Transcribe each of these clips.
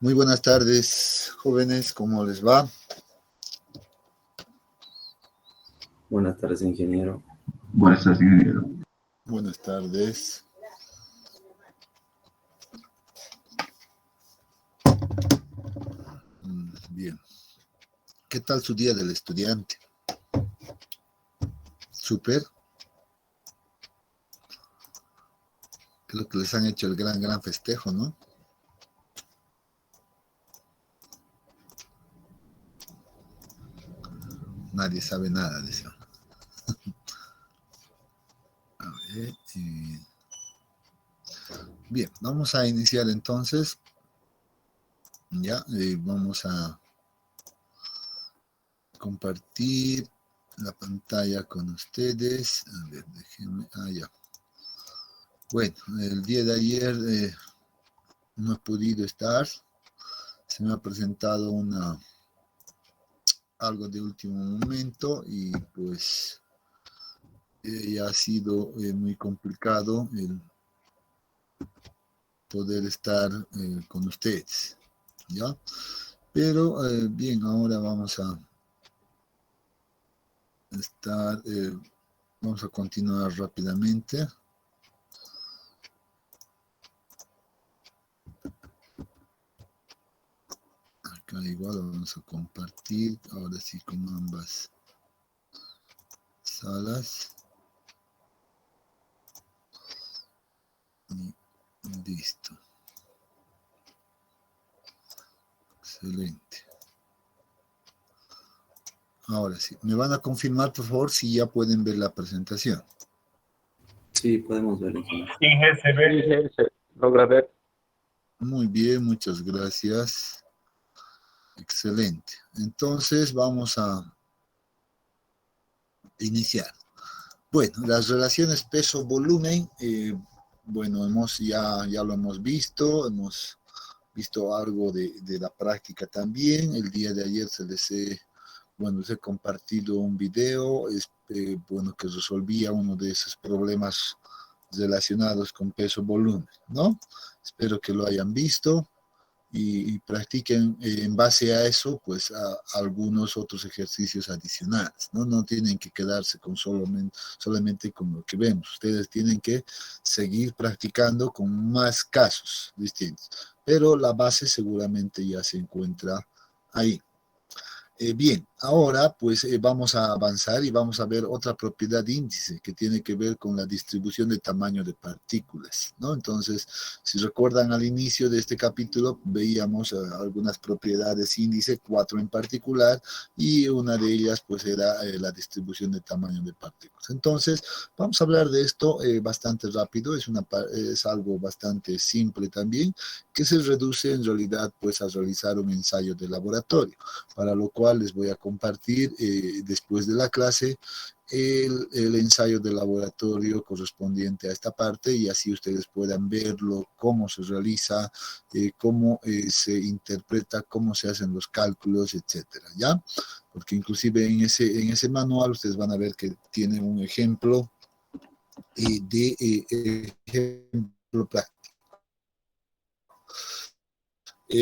Muy buenas tardes, jóvenes, ¿cómo les va? Buenas tardes, ingeniero. Buenas tardes, ingeniero. Buenas tardes. Bien. ¿Qué tal su día del estudiante? Súper. Creo que les han hecho el gran festejo, ¿no? Nadie sabe nada de eso. A ver, bien, vamos a iniciar entonces. Ya, vamos a compartir la pantalla con ustedes. A ver, déjenme. Ya. Bueno, el día de ayer no he podido estar. Se me ha presentado algo de último momento y pues ya ha sido muy complicado el poder estar con ustedes, ¿ya? Pero bien, ahora vamos a estar, vamos a continuar rápidamente. Acá igual vamos a compartir, ahora sí con ambas salas. Y listo. Excelente. Ahora sí, me van a confirmar por favor si ya pueden ver la presentación. Sí, podemos verlo, ingeniero. Sí, se logra ver. Muy bien, muchas gracias. Excelente. Entonces vamos a iniciar. Bueno, las relaciones peso-volumen, bueno, ya lo hemos visto algo de la práctica también. El día de ayer les he compartido un video, bueno, que resolvía uno de esos problemas relacionados con peso-volumen, ¿no? Espero que lo hayan visto. Y practiquen en base a eso, pues a algunos otros ejercicios adicionales, ¿no? No tienen que quedarse con solamente con lo que vemos. Ustedes tienen que seguir practicando con más casos distintos, pero la base seguramente ya se encuentra ahí. Bien, ahora pues vamos a avanzar y vamos a ver otra propiedad índice que tiene que ver con la distribución de tamaño de partículas, ¿no? Entonces, si recuerdan al inicio de este capítulo, veíamos algunas propiedades índice, 4 en particular, y una de ellas pues era la distribución de tamaño de partículas. Entonces, vamos a hablar de esto bastante rápido, es algo bastante simple también, que se reduce en realidad pues a realizar un ensayo de laboratorio, para lo cual les voy a compartir después de la clase el ensayo de laboratorio correspondiente a esta parte y así ustedes puedan verlo, cómo se realiza, cómo se interpreta, cómo se hacen los cálculos, etcétera, ¿ya? Porque inclusive en ese manual ustedes van a ver que tiene un ejemplo ejemplo práctico.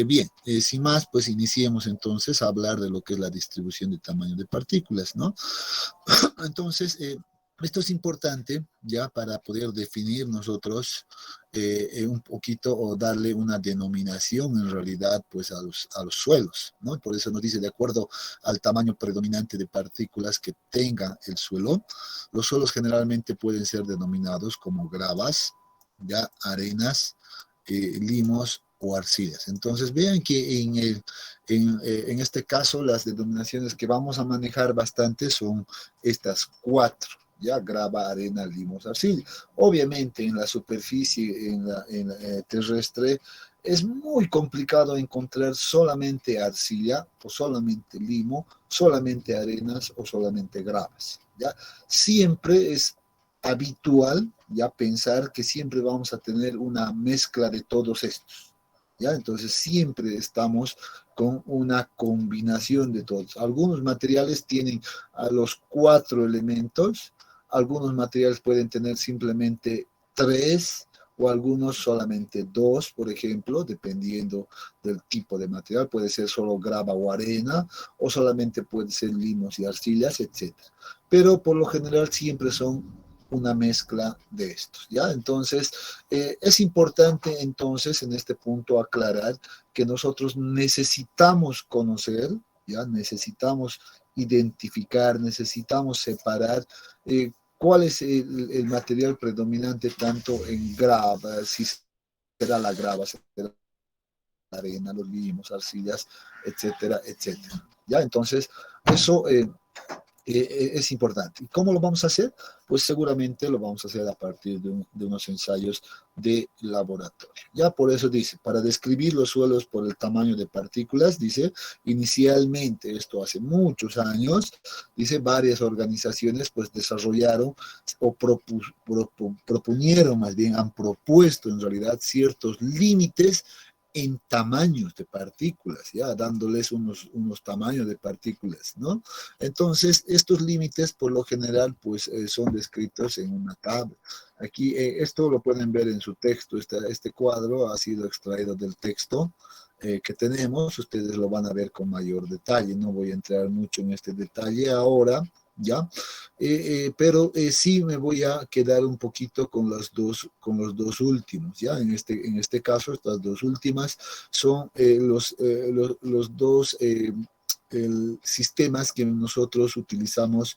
Bien, sin más, pues iniciemos entonces a hablar de lo que es la distribución de tamaño de partículas, ¿no? Entonces, esto es importante ya para poder definir nosotros un poquito o darle una denominación en realidad pues a los suelos, ¿no? Por eso nos dice de acuerdo al tamaño predominante de partículas que tenga el suelo, los suelos generalmente pueden ser denominados como gravas, ya arenas, limos o arcillas. Entonces vean que en este caso las denominaciones que vamos a manejar bastante son estas 4, ya grava, arena, limos, arcilla. Obviamente en la superficie terrestre es muy complicado encontrar solamente arcilla o solamente limo, solamente arenas o solamente gravas, ¿ya? Siempre es habitual ya pensar que siempre vamos a tener una mezcla de todos estos, ¿ya? Entonces siempre estamos con una combinación de todos. Algunos materiales tienen a los 4 elementos, algunos materiales pueden tener simplemente 3 o algunos solamente 2, por ejemplo, dependiendo del tipo de material. Puede ser solo grava o arena, o solamente puede ser limos y arcillas, etc. Pero por lo general siempre son una mezcla de estos, ¿ya? Entonces, es importante entonces en este punto aclarar que nosotros necesitamos conocer, ¿ya? Necesitamos identificar, necesitamos separar cuál es el material predominante tanto en grava, si será la grava, será la arena, los limos, arcillas, etcétera, etcétera. ¿Ya? Entonces, eso es importante. ¿Y cómo lo vamos a hacer? Pues seguramente lo vamos a hacer a partir de unos ensayos de laboratorio. Ya por eso dice, para describir los suelos por el tamaño de partículas, dice, inicialmente, esto hace muchos años, dice, varias organizaciones pues desarrollaron o proponieron, más bien han propuesto en realidad ciertos límites en tamaños de partículas, ya dándoles unos tamaños de partículas, ¿no? Entonces, estos límites por lo general pues son descritos en una tabla. Aquí esto lo pueden ver en su texto, este cuadro ha sido extraído del texto que tenemos, ustedes lo van a ver con mayor detalle, no voy a entrar mucho en este detalle ahora, ¿ya? Pero sí me voy a quedar un poquito con los dos últimos, ¿ya? En este caso, estas dos últimas son los dos sistemas que nosotros utilizamos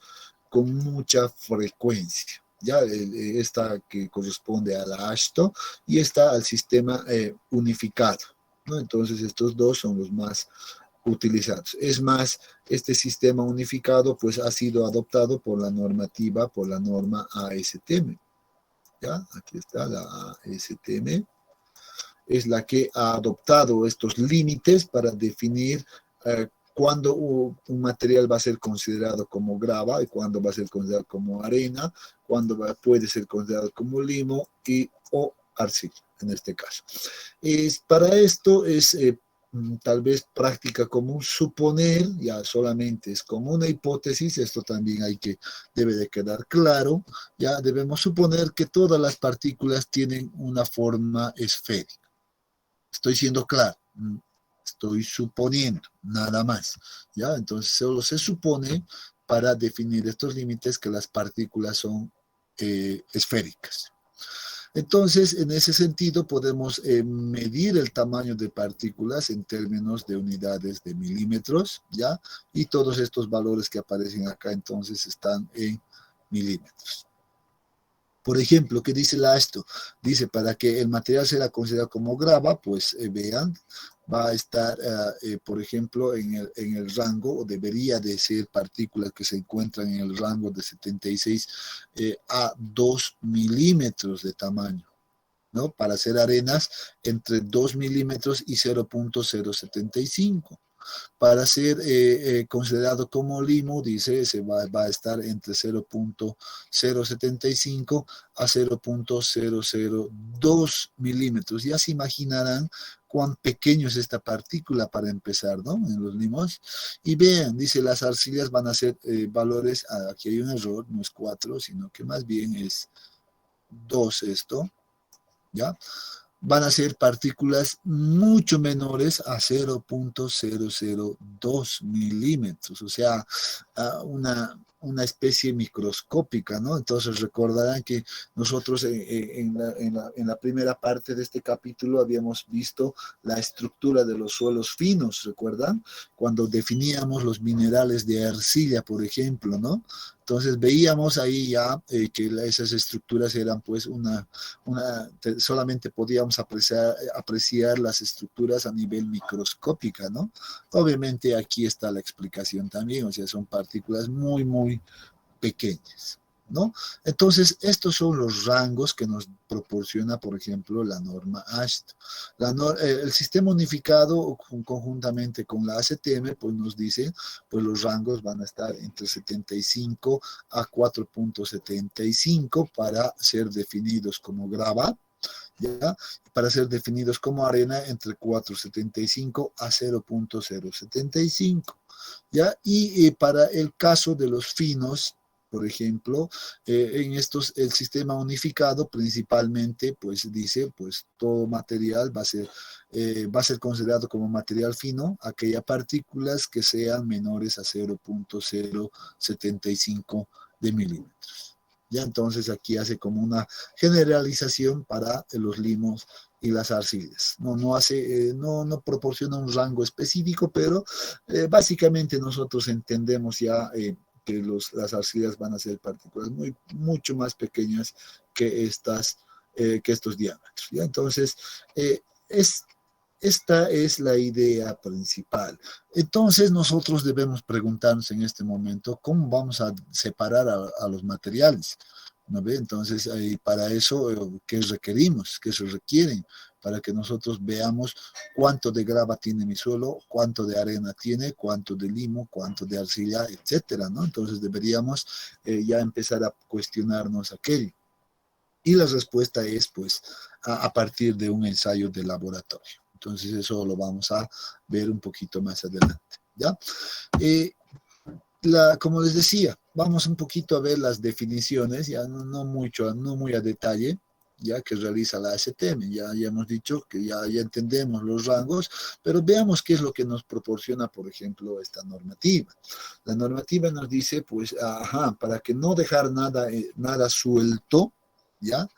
con mucha frecuencia, ¿ya? Esta que corresponde a la AASHTO y esta al sistema unificado, ¿no? Entonces, estos dos son los más utilizados. Es más, este sistema unificado pues ha sido adoptado por la norma ASTM. ¿Ya? Aquí está la ASTM. Es la que ha adoptado estos límites para definir cuándo un material va a ser considerado como grava y cuándo va a ser considerado como arena, cuándo puede ser considerado como limo o arcilla, en este caso. Para esto es tal vez práctica común suponer, ya solamente es como una hipótesis, esto también debe de quedar claro, ya debemos suponer que todas las partículas tienen una forma esférica. Estoy siendo claro, estoy suponiendo, nada más, ya, entonces solo se supone para definir estos límites que las partículas son esféricas. Entonces, en ese sentido, podemos medir el tamaño de partículas en términos de unidades de milímetros, ¿ya? Y todos estos valores que aparecen acá, entonces, están en milímetros. Por ejemplo, ¿qué dice la AASHTO? Dice, para que el material sea considerado como grava, pues vean, va a estar, por ejemplo, en el rango, o debería de ser partículas que se encuentran en el rango de 76 a 2 milímetros de tamaño, ¿no? Para hacer arenas entre 2 milímetros y 0.075. Para ser considerado como limo, dice, va a estar entre 0.075 a 0.002 milímetros. Ya se imaginarán cuán pequeño es esta partícula para empezar, ¿no? En los limos. Y vean, dice, las arcillas van a ser valores, aquí hay un error, no es 4, sino que más bien es 2 esto, ¿ya? Van a ser partículas mucho menores a 0.002 milímetros, o sea, una especie microscópica, ¿no? Entonces recordarán que nosotros en la primera parte de este capítulo habíamos visto la estructura de los suelos finos, ¿recuerdan? Cuando definíamos los minerales de arcilla, por ejemplo, ¿no? Entonces veíamos ahí ya que esas estructuras eran pues solamente podíamos apreciar las estructuras a nivel microscópica, ¿no? Obviamente aquí está la explicación también, o sea, son partículas muy, muy pequeñas, ¿no? Entonces, estos son los rangos que nos proporciona, por ejemplo, la norma AASHTO. El sistema unificado, conjuntamente con la ASTM, pues nos dice, pues los rangos van a estar entre 75 a 4.75 para ser definidos como grava, ¿ya? Para ser definidos como arena entre 4.75 a 0.075, ¿ya? Y para el caso de los finos, por ejemplo, en estos, el sistema unificado principalmente, pues dice, pues todo material va a ser considerado como material fino, aquellas partículas que sean menores a 0.075 de milímetros. Ya entonces aquí hace como una generalización para los limos y las arcillas. No proporciona un rango específico, pero básicamente nosotros entendemos ya que las arcillas van a ser partículas mucho más pequeñas que estos diámetros. ¿Ya? Entonces, esta es la idea principal. Entonces nosotros debemos preguntarnos en este momento cómo vamos a separar a los materiales. ¿No ve? Entonces, para eso, ¿qué requerimos? ¿Qué se requieren? Para que nosotros veamos cuánto de grava tiene mi suelo, cuánto de arena tiene, cuánto de limo, cuánto de arcilla, etcétera, ¿no? Entonces deberíamos ya empezar a cuestionarnos aquello. Y la respuesta es, pues, a partir de un ensayo de laboratorio. Entonces eso lo vamos a ver un poquito más adelante, ¿ya? Como les decía, vamos un poquito a ver las definiciones, ya no muy a detalle, ya que realiza la ASTM. Ya hemos dicho que ya entendemos los rangos, pero veamos qué es lo que nos proporciona, por ejemplo, esta normativa. La normativa nos dice, pues, para que no dejar nada suelto, ¿ya?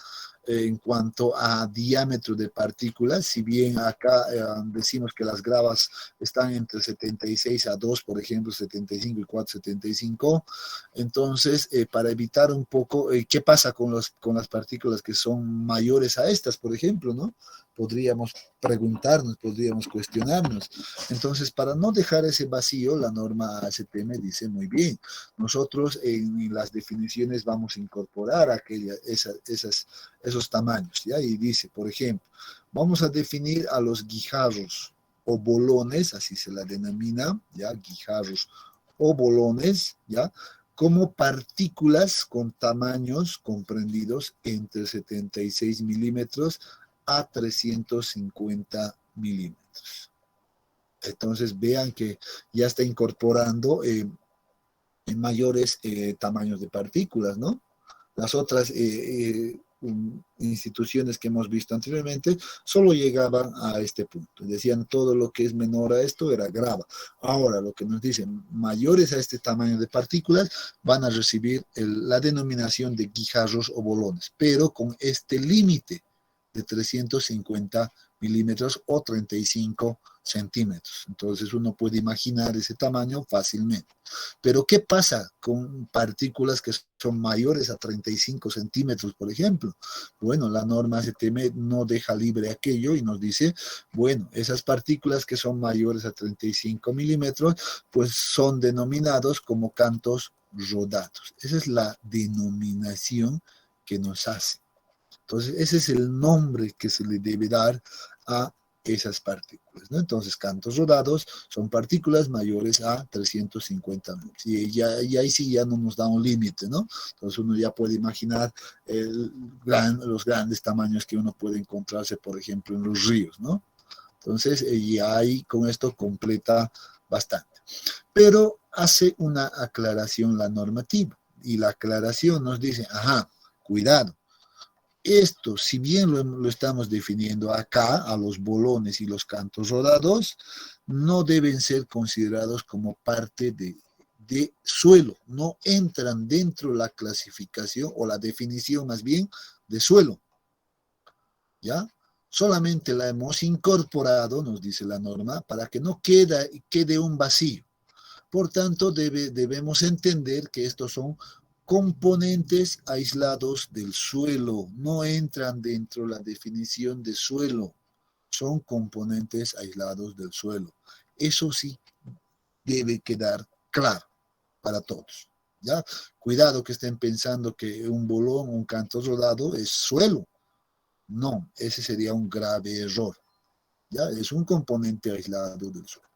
En cuanto a diámetro de partículas, si bien acá decimos que las gravas están entre 76 a 2, por ejemplo, 75 y 475, entonces para evitar un poco, ¿qué pasa con las partículas que son mayores a estas, por ejemplo, ¿no? Podríamos preguntarnos, podríamos cuestionarnos. Entonces, para no dejar ese vacío, la norma ASTM dice muy bien, nosotros en las definiciones vamos a incorporar esos tamaños, ¿ya? Y dice, por ejemplo, vamos a definir a los guijarros o bolones, así se la denomina, ¿ya? Guijarros o bolones, ¿ya? Como partículas con tamaños comprendidos entre 76 milímetros a 350 milímetros. Entonces vean que ya está incorporando mayores tamaños de partículas, ¿no? Las otras instituciones que hemos visto anteriormente solo llegaban a este punto. Decían todo lo que es menor a esto era grava. Ahora lo que nos dicen, mayores a este tamaño de partículas van a recibir la denominación de guijarros o bolones, pero con este límite de 350 milímetros o 35 centímetros. Entonces uno puede imaginar ese tamaño fácilmente. Pero ¿qué pasa con partículas que son mayores a 35 centímetros, por ejemplo? Bueno, la norma ASTM no deja libre aquello y nos dice, bueno, esas partículas que son mayores a 35 milímetros, pues son denominados como cantos rodados. Esa es la denominación que nos hace. Entonces, ese es el nombre que se le debe dar a esas partículas, ¿no? Entonces, cantos rodados son partículas mayores a 350 mil. Y ahí sí ya no nos da un límite, ¿no? Entonces, uno ya puede imaginar los grandes tamaños que uno puede encontrarse, por ejemplo, en los ríos, ¿no? Entonces, y ahí con esto completa bastante. Pero hace una aclaración la normativa. Y la aclaración nos dice, cuidado. Esto, si bien lo estamos definiendo acá, a los bolones y los cantos rodados, no deben ser considerados como parte de suelo, no entran dentro de la clasificación o la definición más bien de suelo, ¿ya? Solamente la hemos incorporado, nos dice la norma, para que no quede un vacío. Por tanto, debemos entender que estos son componentes aislados del suelo, no entran dentro de la definición de suelo, son componentes aislados del suelo. Eso sí debe quedar claro para todos, ¿ya? Cuidado que estén pensando que un bolón, un canto rodado es suelo. No, ese sería un grave error, ¿ya? Es un componente aislado del suelo.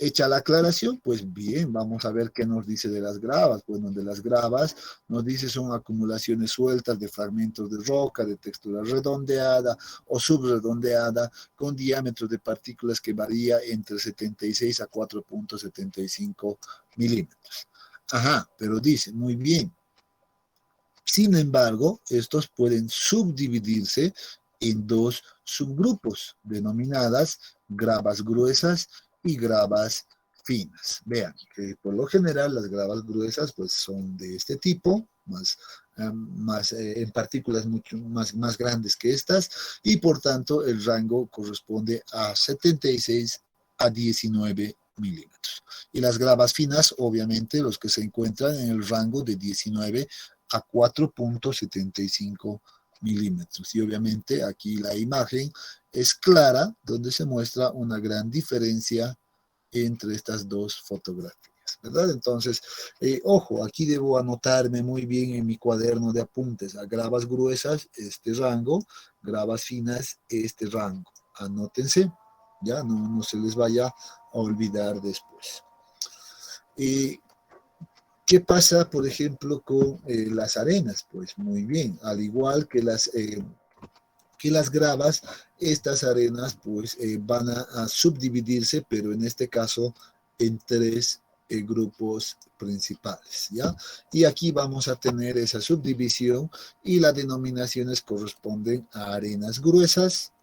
Hecha la aclaración, pues bien, vamos a ver qué nos dice de las gravas. Bueno, de las gravas nos dice son acumulaciones sueltas de fragmentos de roca, de textura redondeada o subredondeada, con diámetros de partículas que varía entre 76 a 4.75 milímetros. Ajá, pero dice, muy bien. Sin embargo, estos pueden subdividirse en dos subgrupos denominadas gravas gruesas y gravas finas. Vean que por lo general las gravas gruesas pues son de este tipo, más en partículas mucho más grandes que estas, y por tanto el rango corresponde a 76 a 19 milímetros. Y las gravas finas, obviamente, los que se encuentran en el rango de 19 a 4.75 milímetros. Y obviamente aquí la imagen es clara, donde se muestra una gran diferencia entre estas dos fotografías, ¿verdad? Entonces, ojo, aquí debo anotarme muy bien en mi cuaderno de apuntes a gravas gruesas, este rango, gravas finas, este rango. Anótense, ya no se les vaya a olvidar después. ¿Qué pasa, por ejemplo, con las arenas? Pues muy bien, al igual que las gravas, estas arenas pues van a subdividirse, pero en este caso en tres grupos principales, ¿ya? Y aquí vamos a tener esa subdivisión y las denominaciones corresponden a arenas gruesas,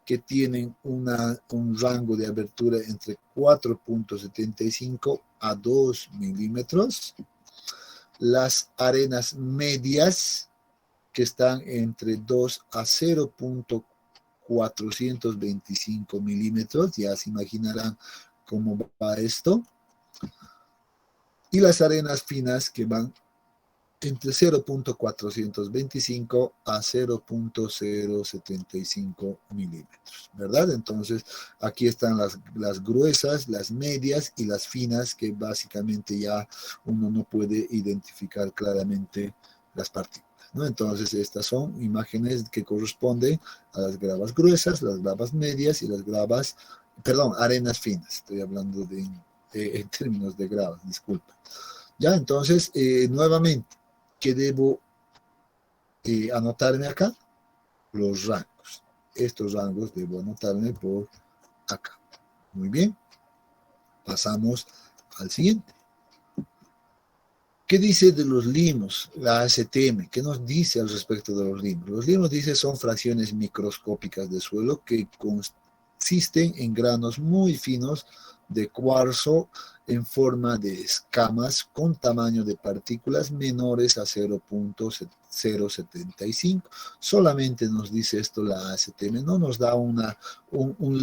que tienen un rango de abertura entre 4.75 a 2 milímetros. Las arenas medias, que están entre 2 a 0.425 milímetros, ya se imaginarán cómo va esto. Y las arenas finas, que van entre 0.425 a 0.075 milímetros, ¿verdad? Entonces, aquí están las gruesas, las medias y las finas, que básicamente ya uno no puede identificar claramente las partículas, ¿no? Entonces, estas son imágenes que corresponden a las gravas gruesas, las gravas medias y las gravas, perdón, arenas finas. Estoy hablando en términos de gravas, disculpen. Ya, entonces, nuevamente, ¿qué debo anotarme acá? Los rangos. Estos rangos debo anotarme por acá. Muy bien. Pasamos al siguiente. ¿Qué dice de los limos? La ACTM. ¿Qué nos dice al respecto de los limos? Los limos, dice, son fracciones microscópicas de suelo que consisten en granos muy finos de cuarzo en forma de escamas con tamaño de partículas menores a 0.075. Solamente nos dice esto la ACTM, no nos da un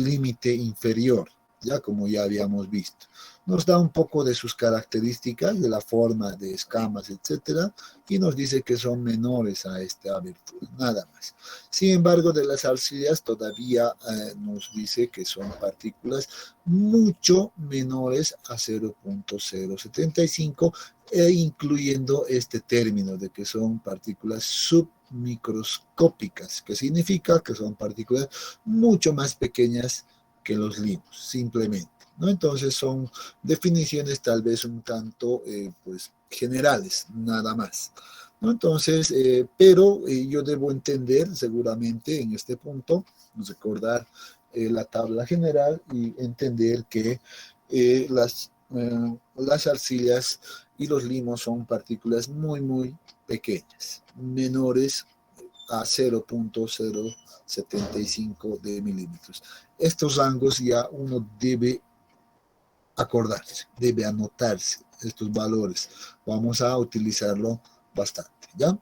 límite inferior, ya como ya habíamos visto. Nos da un poco de sus características, de la forma de escamas, etcétera, y nos dice que son menores a esta abertura, nada más. Sin embargo, de las arcillas todavía nos dice que son partículas mucho menores a 0.075, incluyendo este término de que son partículas submicroscópicas, que significa que son partículas mucho más pequeñas que los limos, simplemente, ¿no? Entonces son definiciones tal vez un tanto pues generales, nada más, ¿no? Entonces, pero yo debo entender seguramente en este punto, recordar la tabla general y entender que las arcillas y los limos son partículas muy, muy pequeñas, menores a 0.075 de milímetros. Estos rangos ya uno debe acordarse, debe anotarse estos valores. Vamos a utilizarlo bastante, ¿ya?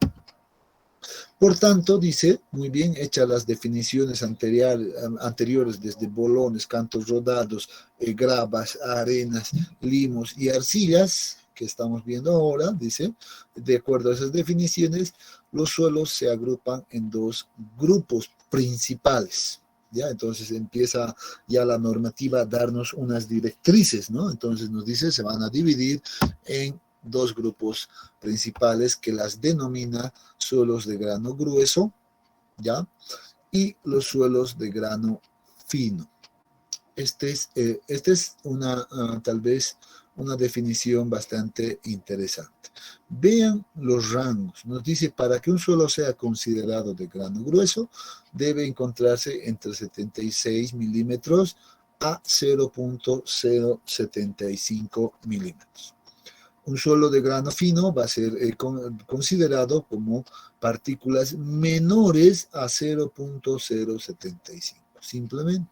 Por tanto, dice, muy bien, hechas las definiciones anteriores desde bolones, cantos rodados, gravas, arenas, limos y arcillas, que estamos viendo ahora, dice, de acuerdo a esas definiciones, los suelos se agrupan en dos grupos principales. ¿Ya? Entonces empieza ya la normativa a darnos unas directrices, ¿no? Entonces nos dice, se van a dividir en dos grupos principales que las denomina suelos de grano grueso, ¿ya? Y los suelos de grano fino. Esta es tal vez una definición bastante interesante. Vean los rangos. Nos dice, para que un suelo sea considerado de grano grueso, debe encontrarse entre 76 milímetros a 0.075 milímetros. un suelo de grano fino va a ser considerado como partículas menores a 0.075, simplemente.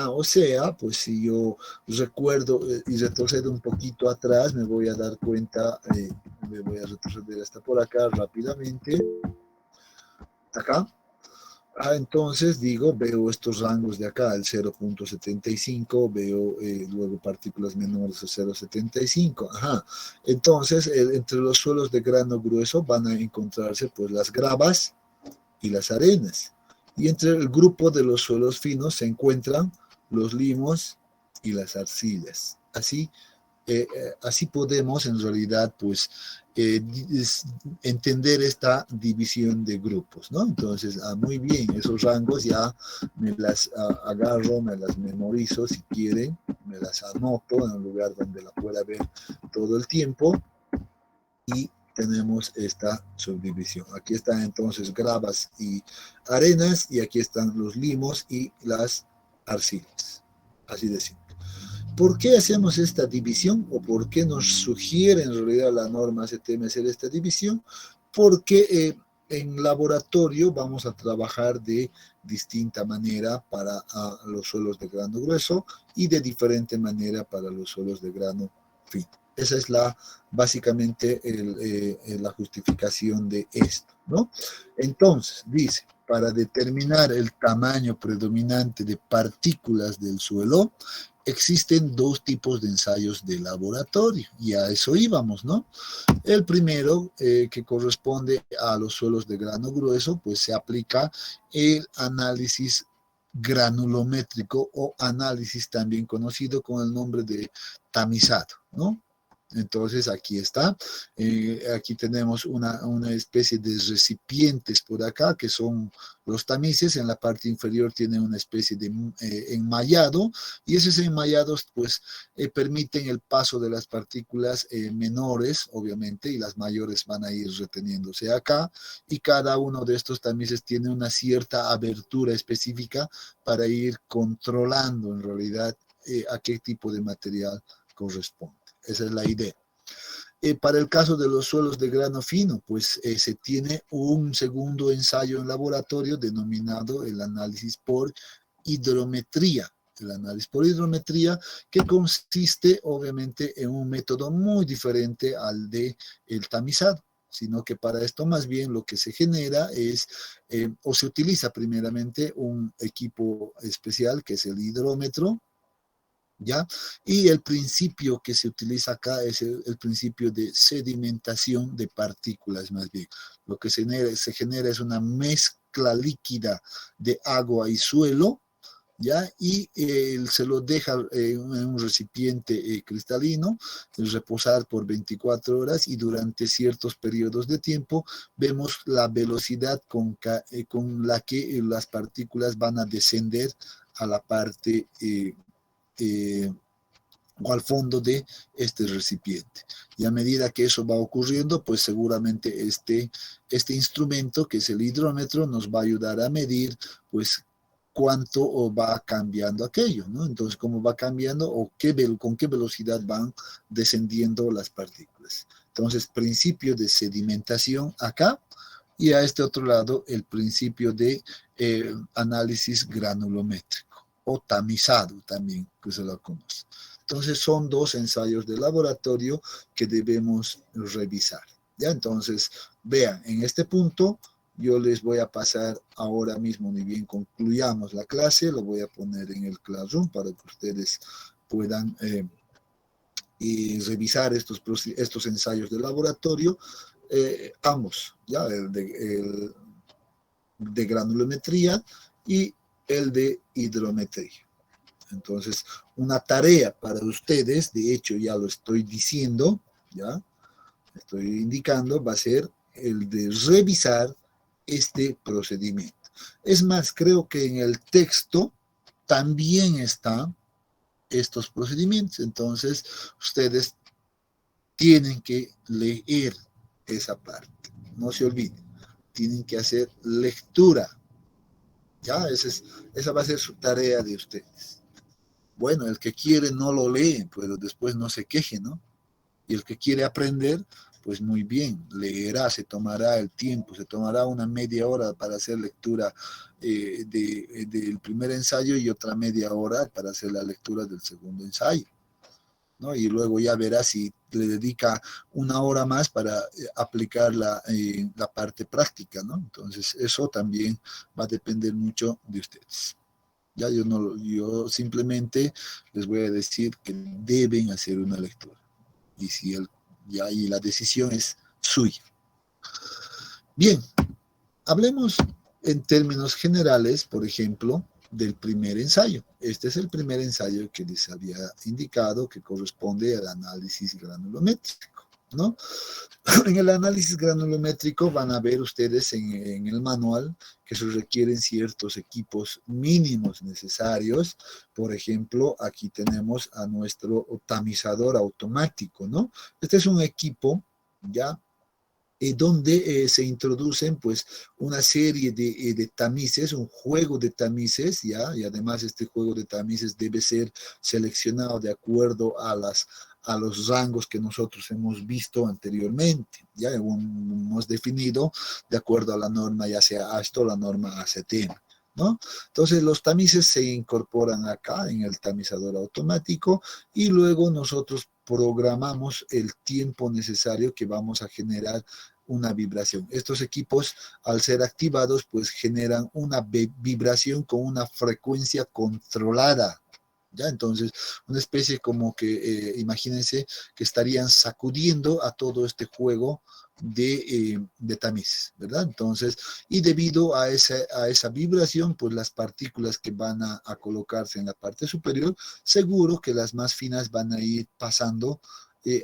O sea, pues si yo recuerdo y retrocedo un poquito atrás, me voy a dar cuenta, me voy a retroceder hasta por acá rápidamente, acá. Entonces digo, veo estos rangos de acá, el 0.75, veo luego partículas menores a 0.75. Entonces, entre los suelos de grano grueso van a encontrarse pues las gravas y las arenas. Y entre el grupo de los suelos finos se encuentran los limos y las arcillas. Así podemos en realidad pues entender esta división de grupos, ¿no? Entonces, muy bien, esos rangos ya me las agarro, me las memorizo si quieren, me las anoto en un lugar donde la pueda ver todo el tiempo y tenemos esta subdivisión. Aquí están entonces gravas y arenas y aquí están los limos y las arcillas, así de simple. ¿Por qué hacemos esta división o por qué nos sugiere en realidad la norma CTM hacer esta división? Porque en laboratorio vamos a trabajar de distinta manera para los suelos de grano grueso y de diferente manera para los suelos de grano fino. Esa es básicamente la justificación de esto, ¿no? Entonces, dice, para determinar el tamaño predominante de partículas del suelo, existen dos tipos de ensayos de laboratorio, y a eso íbamos, ¿no? El primero, que corresponde a los suelos de grano grueso, pues se aplica el análisis granulométrico o análisis también conocido con el nombre de tamizado, ¿no? Entonces aquí está, aquí tenemos una especie de recipientes por acá que son los tamices. En la parte inferior tiene una especie de enmayado y esos enmayados pues permiten el paso de las partículas menores obviamente y las mayores van a ir reteniéndose acá, y cada uno de estos tamices tiene una cierta abertura específica para ir controlando en realidad a qué tipo de material corresponde. Esa es la idea. Para el caso de los suelos de grano fino, pues se tiene un segundo ensayo en laboratorio denominado el análisis por hidrometría. El análisis por hidrometría, que consiste obviamente en un método muy diferente al de el tamizado, sino que para esto más bien lo que se genera es, o se utiliza primeramente un equipo especial que es el hidrómetro, ¿ya? Y el principio que se utiliza acá es el principio de sedimentación de partículas, más bien. Lo que se genera es una mezcla líquida de agua y suelo, ¿ya? Y se lo deja en un recipiente cristalino, reposar por 24 horas y durante ciertos periodos de tiempo vemos la velocidad con la que las partículas van a descender a la parte o al fondo de este recipiente. Y a medida que eso va ocurriendo, pues seguramente este instrumento, que es el hidrómetro, nos va a ayudar a medir, pues, cuánto va cambiando aquello, ¿no? Entonces, cómo va cambiando o con qué velocidad van descendiendo las partículas. Entonces, principio de sedimentación acá, y a este otro lado, el principio de análisis granulométrico o tamizado también, que se lo conoce. Entonces son dos ensayos de laboratorio que debemos revisar, ¿ya? Entonces, vean, en este punto yo les voy a pasar ahora mismo, ni bien concluyamos la clase, lo voy a poner en el Classroom para que ustedes puedan revisar estos ensayos de laboratorio, ambos, ¿ya? El de granulometría y el de hidrometría. Entonces, una tarea para ustedes, de hecho ya lo estoy diciendo, ya estoy indicando, va a ser el de revisar este procedimiento. Es más, creo que en el texto también están estos procedimientos, entonces ustedes tienen que leer esa parte, no se olviden, tienen que hacer lectura, ya, esa va a ser su tarea de ustedes. Bueno, el que quiere no lo lee, pero después no se queje, ¿no? Y el que quiere aprender, pues muy bien, leerá, se tomará el tiempo, se tomará una media hora para hacer lectura del primer ensayo y otra media hora para hacer la lectura del segundo ensayo, ¿no? Y luego ya verá si le dedica una hora más para aplicar la parte práctica, ¿no? Entonces, eso también va a depender mucho de ustedes. Ya yo simplemente les voy a decir que deben hacer una lectura. Y si ya ahí la decisión es suya. Bien, hablemos en términos generales, por ejemplo, del primer ensayo. Este es el primer ensayo que les había indicado que corresponde al análisis granulométrico, ¿no? En el análisis granulométrico van a ver ustedes en el manual que se requieren ciertos equipos mínimos necesarios. Por ejemplo, aquí tenemos a nuestro tamizador automático, ¿no? Este es un equipo, ¿ya? Donde se introducen pues una serie de tamices, un juego de tamices, ¿ya? Y además este juego de tamices debe ser seleccionado de acuerdo a los rangos que nosotros hemos visto anteriormente, ya hemos definido de acuerdo a la norma, ya sea ASTO o la norma ACTM, ¿no? Entonces los tamices se incorporan acá en el tamizador automático y luego nosotros programamos el tiempo necesario que vamos a generar una vibración. Estos equipos, al ser activados, pues generan una vibración con una frecuencia controlada. ¿Ya? Entonces, una especie como que, imagínense que estarían sacudiendo a todo este juego de tamices, ¿verdad? Entonces, y debido a esa vibración, pues las partículas que van a colocarse en la parte superior, seguro que las más finas van a ir pasando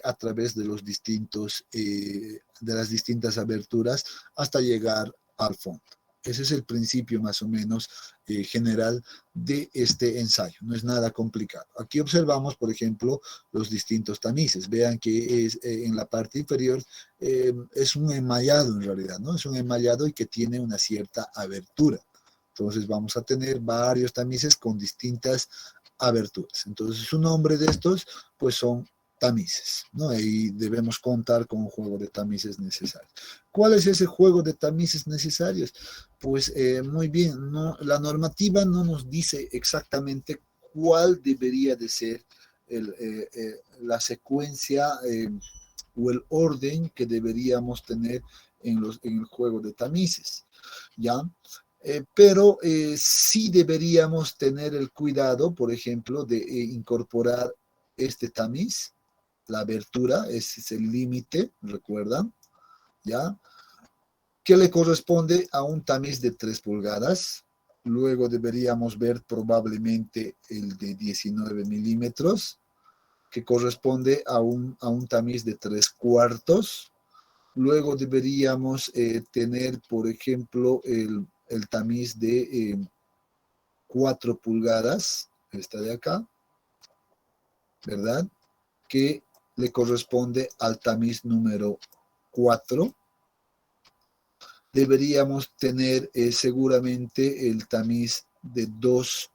a través de de las distintas aberturas hasta llegar al fondo. Ese es el principio más o menos general de este ensayo. No es nada complicado. Aquí observamos, por ejemplo, los distintos tamices. Vean que en la parte inferior es un enmallado en realidad, ¿no? Es un enmallado y que tiene una cierta abertura. Entonces vamos a tener varios tamices con distintas aberturas. Entonces su nombre de estos pues son tamices, ¿no? Y debemos contar con un juego de tamices necesarios. ¿Cuál es ese juego de tamices necesarios? Pues muy bien, no, la normativa no nos dice exactamente cuál debería de ser la secuencia o el orden que deberíamos tener en el juego de tamices, ¿ya? Pero sí deberíamos tener el cuidado, por ejemplo, de incorporar este tamiz, la abertura, ese es el límite, recuerdan, ¿ya? Que le corresponde a un tamiz de 3 pulgadas. Luego deberíamos ver probablemente el de 19 milímetros, que corresponde a un tamiz de 3 cuartos. Luego deberíamos tener, por ejemplo, el tamiz de 4 pulgadas, esta de acá, ¿verdad? Que le corresponde al tamiz número 4. Deberíamos tener seguramente el tamiz de 2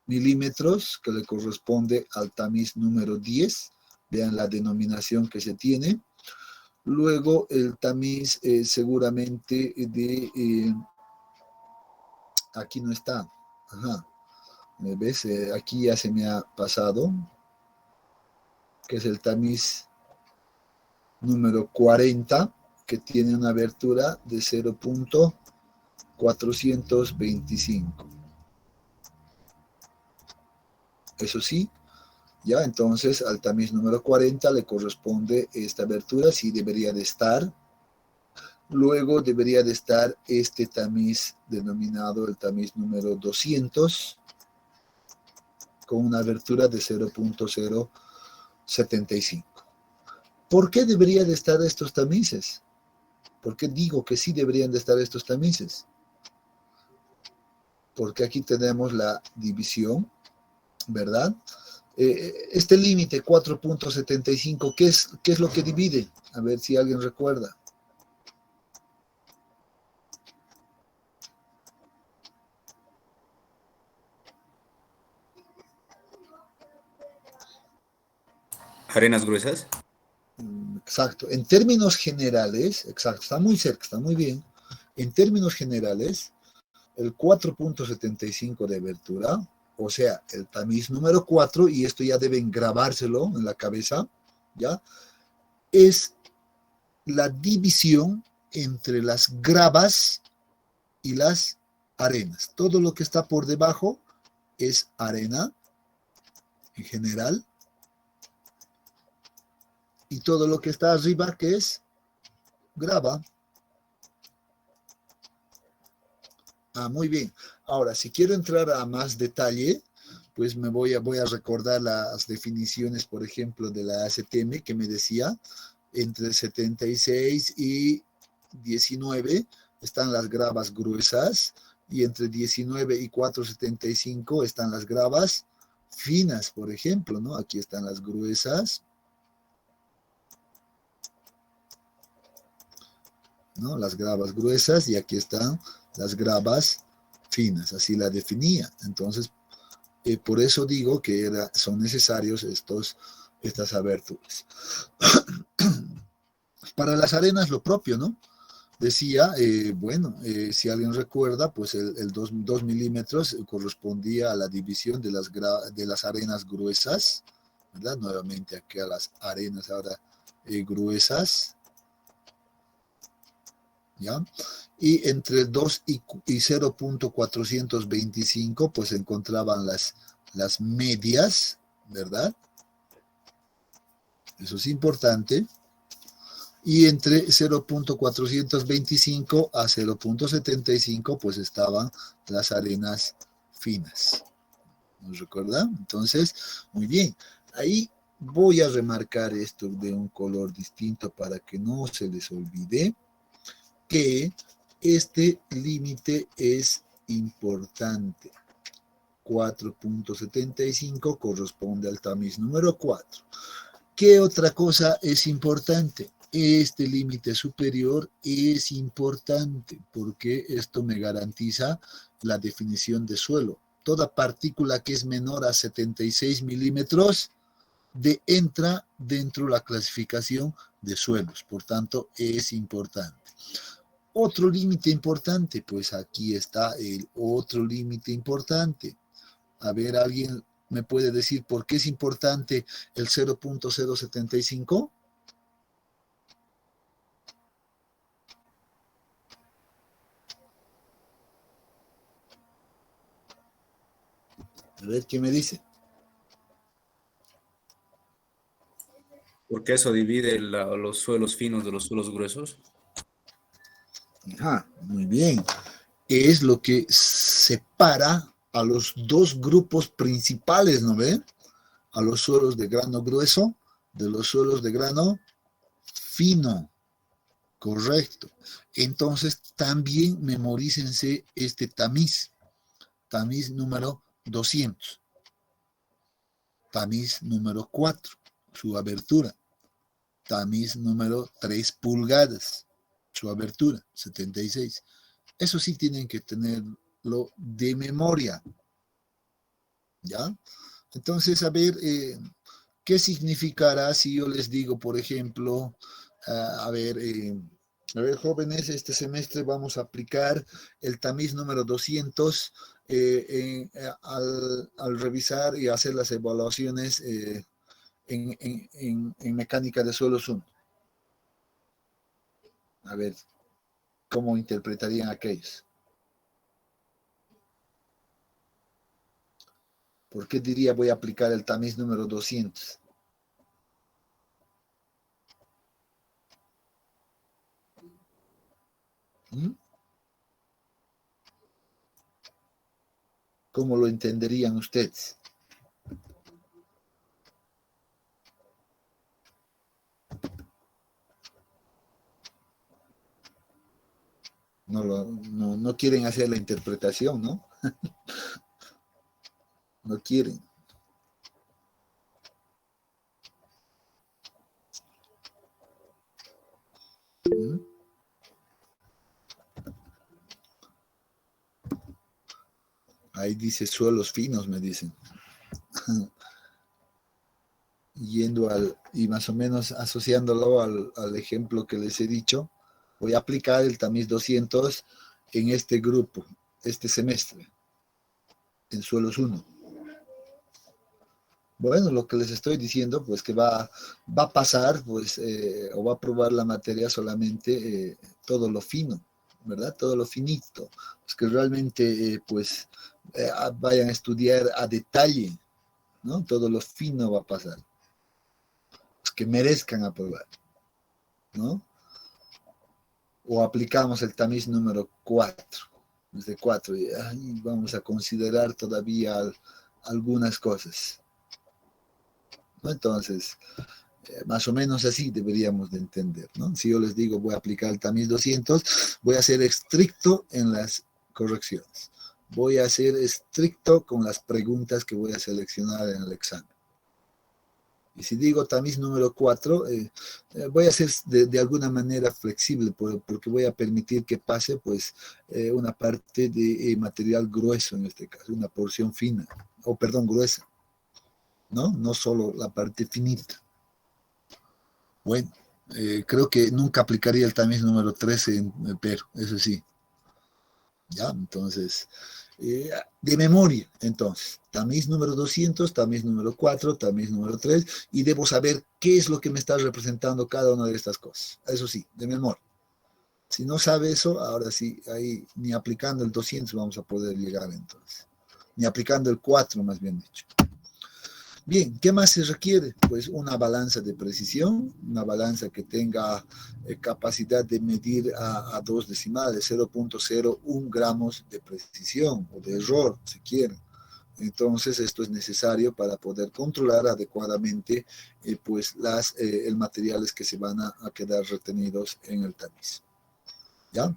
milímetros, que le corresponde al tamiz número 10. Vean la denominación que se tiene. Luego el tamiz seguramente aquí no está. Ajá. ¿Ves? Aquí ya se me ha pasado, que es el tamiz número 40, que tiene una abertura de 0.425. Eso sí, ya entonces al tamiz número 40 le corresponde esta abertura, sí debería de estar. Luego debería de estar este tamiz denominado el tamiz número 200, con una abertura de 0.075. ¿Por qué debería de estar estos tamices? ¿Por qué digo que sí deberían de estar estos tamices? Porque aquí tenemos la división, ¿verdad? Este límite 4.75, ¿qué es lo que divide? A ver si alguien recuerda. Arenas gruesas. Exacto. En términos generales, exacto, está muy cerca, está muy bien. En términos generales, el 4.75 de abertura, o sea, el tamiz número 4, y esto ya deben grabárselo en la cabeza, ¿ya? Es la división entre las gravas y las arenas. Todo lo que está por debajo es arena en general, y todo lo que está arriba, que es grava. Muy bien. Ahora, si quiero entrar a más detalle, pues voy a recordar las definiciones, por ejemplo, de la ASTM que me decía, entre 76 y 19 están las gravas gruesas, y entre 19 y 475 están las gravas finas, por ejemplo, ¿no? Aquí están las gruesas, ¿no? Las gravas gruesas, y aquí están las gravas finas, así la definía. Entonces, por eso digo que son necesarios estas aberturas. Para las arenas lo propio, ¿no? Decía, si alguien recuerda, pues el 2 milímetros correspondía a la división de las arenas gruesas, ¿verdad? Nuevamente aquí a las arenas ahora gruesas, ¿ya? Y entre 2 y 0.425 pues se encontraban las medias, ¿verdad? Eso es importante. Y entre 0.425 a 0.75 pues estaban las arenas finas. ¿Nos recuerdan? Entonces, muy bien. Ahí voy a remarcar esto de un color distinto para que no se les olvide que este límite es importante. 4.75 corresponde al tamiz número 4. ¿Qué otra cosa es importante? Este límite superior es importante porque esto me garantiza la definición de suelo. Toda partícula que es menor a 76 milímetros entra dentro de la clasificación de suelos. Por tanto, es importante. Otro límite importante, pues aquí está el otro límite importante. A ver, ¿alguien me puede decir por qué es importante el 0.075? A ver, ¿qué me dice? Porque eso divide los suelos finos de los suelos gruesos. Ajá, muy bien. Es lo que separa a los dos grupos principales, ¿no ve? A los suelos de grano grueso de los suelos de grano fino. Correcto. Entonces, también memorícense este tamiz número 200, tamiz número 4, su abertura, tamiz número 3 pulgadas, su abertura, 76. Eso sí tienen que tenerlo de memoria, ¿ya? Entonces, a ver, ¿qué significará si yo les digo, por ejemplo, a ver, jóvenes, este semestre vamos a aplicar el tamiz número 200 al revisar y hacer las evaluaciones en mecánica de suelos 1? A ver, ¿cómo interpretarían aquellos? ¿Por qué diría voy a aplicar el tamiz número 200? ¿Mm? ¿Cómo lo entenderían ustedes? No quieren hacer la interpretación, ¿no? No quieren. ¿Mm? Ahí dice suelos finos, me dicen. y más o menos asociándolo al ejemplo que les he dicho, voy a aplicar el tamiz 200 en este grupo, este semestre, en suelos 1. Bueno, lo que les estoy diciendo, pues que va a pasar, pues, o va a probar la materia solamente todo lo fino, ¿verdad? Todo lo finito. Pues que realmente, vayan a estudiar a detalle, ¿no? Todo lo fino va a pasar. Pues que merezcan aprobar, ¿no? O aplicamos el tamiz número 4, desde 4, y vamos a considerar todavía algunas cosas, ¿no? Entonces, más o menos así deberíamos de entender, ¿no? Si yo les digo voy a aplicar el tamiz 200, voy a ser estricto en las correcciones. Voy a ser estricto con las preguntas que voy a seleccionar en el examen. Y si digo tamiz número 4, voy a ser de alguna manera flexible, porque voy a permitir que pase pues una parte de material grueso en este caso, una porción fina, gruesa, ¿no? No solo la parte finita. Bueno, creo que nunca aplicaría el tamiz número 13 en Perú, eso sí. Ya, entonces, de memoria, entonces, tamiz número 200, tamiz número 4, tamiz número 3, y debo saber qué es lo que me está representando cada una de estas cosas. Eso sí, de memoria. Si no sabe eso, ahora sí, ahí ni aplicando el 200 vamos a poder llegar entonces. Ni aplicando el 4, más bien dicho. Bien, ¿qué más se requiere? Pues una balanza de precisión, una balanza que tenga capacidad de medir a 2 decimales, 0.01 gramos de precisión o de error, si quieren. Entonces, esto es necesario para poder controlar adecuadamente el materiales que se van a quedar retenidos en el tamiz. ¿Ya?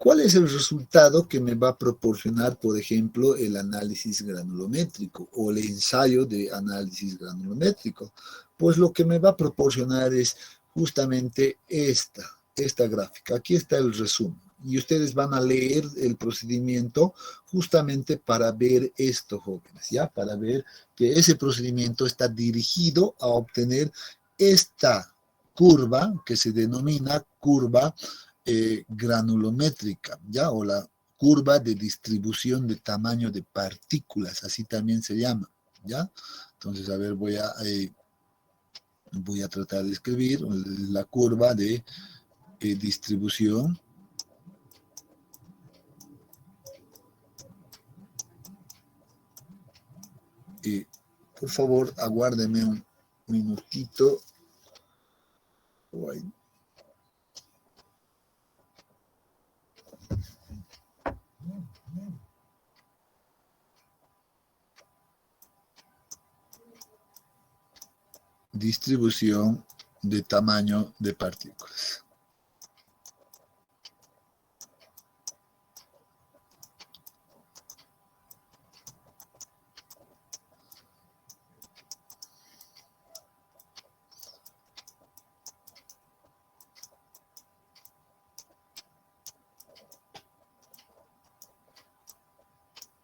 ¿Cuál es el resultado que me va a proporcionar, por ejemplo, el análisis granulométrico o el ensayo de análisis granulométrico? Pues lo que me va a proporcionar es justamente esta gráfica. Aquí está el resumen. Y ustedes van a leer el procedimiento justamente para ver esto, jóvenes, ¿ya? Para ver que ese procedimiento está dirigido a obtener esta curva que se denomina curva granulométrica, ¿ya? O la curva de distribución de tamaño de partículas, así también se llama, ¿ya? Entonces, a ver, voy a tratar de escribir la curva de distribución por favor, aguárdeme un minutito. Distribución de tamaño de partículas.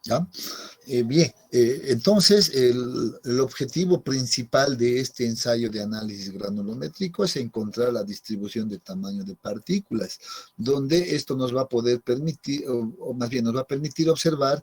¿Ya? Bien, entonces el objetivo principal de este ensayo de análisis granulométrico es encontrar la distribución de tamaño de partículas, donde esto nos va a poder permitir, o más bien nos va a permitir observar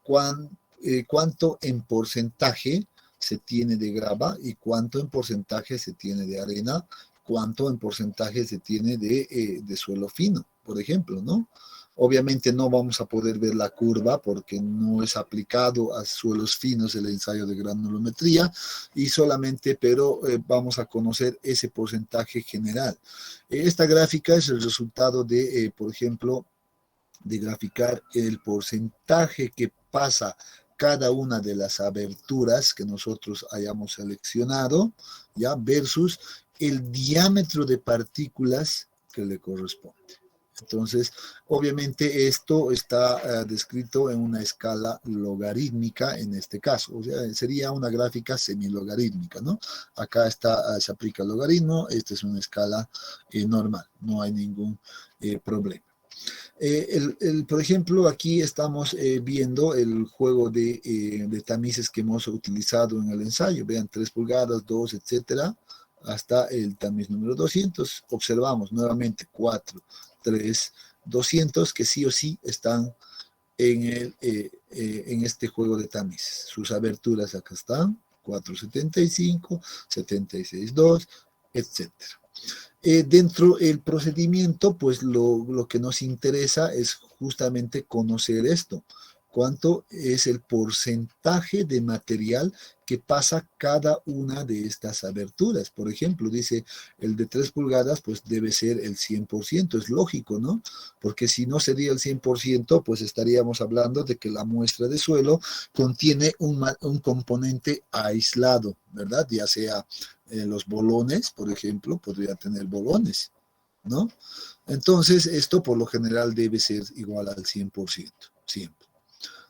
cuánto en porcentaje se tiene de grava y cuánto en porcentaje se tiene de arena, cuánto en porcentaje se tiene de suelo fino, por ejemplo, ¿no? Obviamente no vamos a poder ver la curva porque no es aplicado a suelos finos el ensayo de granulometría y solamente, pero vamos a conocer ese porcentaje general. Esta gráfica es el resultado de, por ejemplo, de graficar el porcentaje que pasa cada una de las aberturas que nosotros hayamos seleccionado, ¿ya? Versus el diámetro de partículas que le corresponde. Entonces, obviamente esto está descrito en una escala logarítmica en este caso, o sea, sería una gráfica semilogarítmica, ¿no? Acá se aplica el logaritmo, esta es una escala normal, no hay ningún problema. Por ejemplo, aquí estamos viendo el juego de tamices que hemos utilizado en el ensayo. Vean, 3 pulgadas, 2, etcétera, hasta el tamiz número 200. Observamos nuevamente 4, 3, 200 que sí o sí están en este juego de tamices. Sus aberturas acá están, 475, 76.2, etcétera. Dentro del procedimiento, pues lo que nos interesa es justamente conocer esto. ¿Cuánto es el porcentaje de material que pasa cada una de estas aberturas? Por ejemplo, dice el de 3 pulgadas, pues debe ser el 100%, es lógico, ¿no? Porque si no sería el 100%, pues estaríamos hablando de que la muestra de suelo contiene un componente aislado, ¿verdad? Ya sea los bolones, por ejemplo, podría tener bolones, ¿no? Entonces, esto por lo general debe ser igual al 100%, siempre,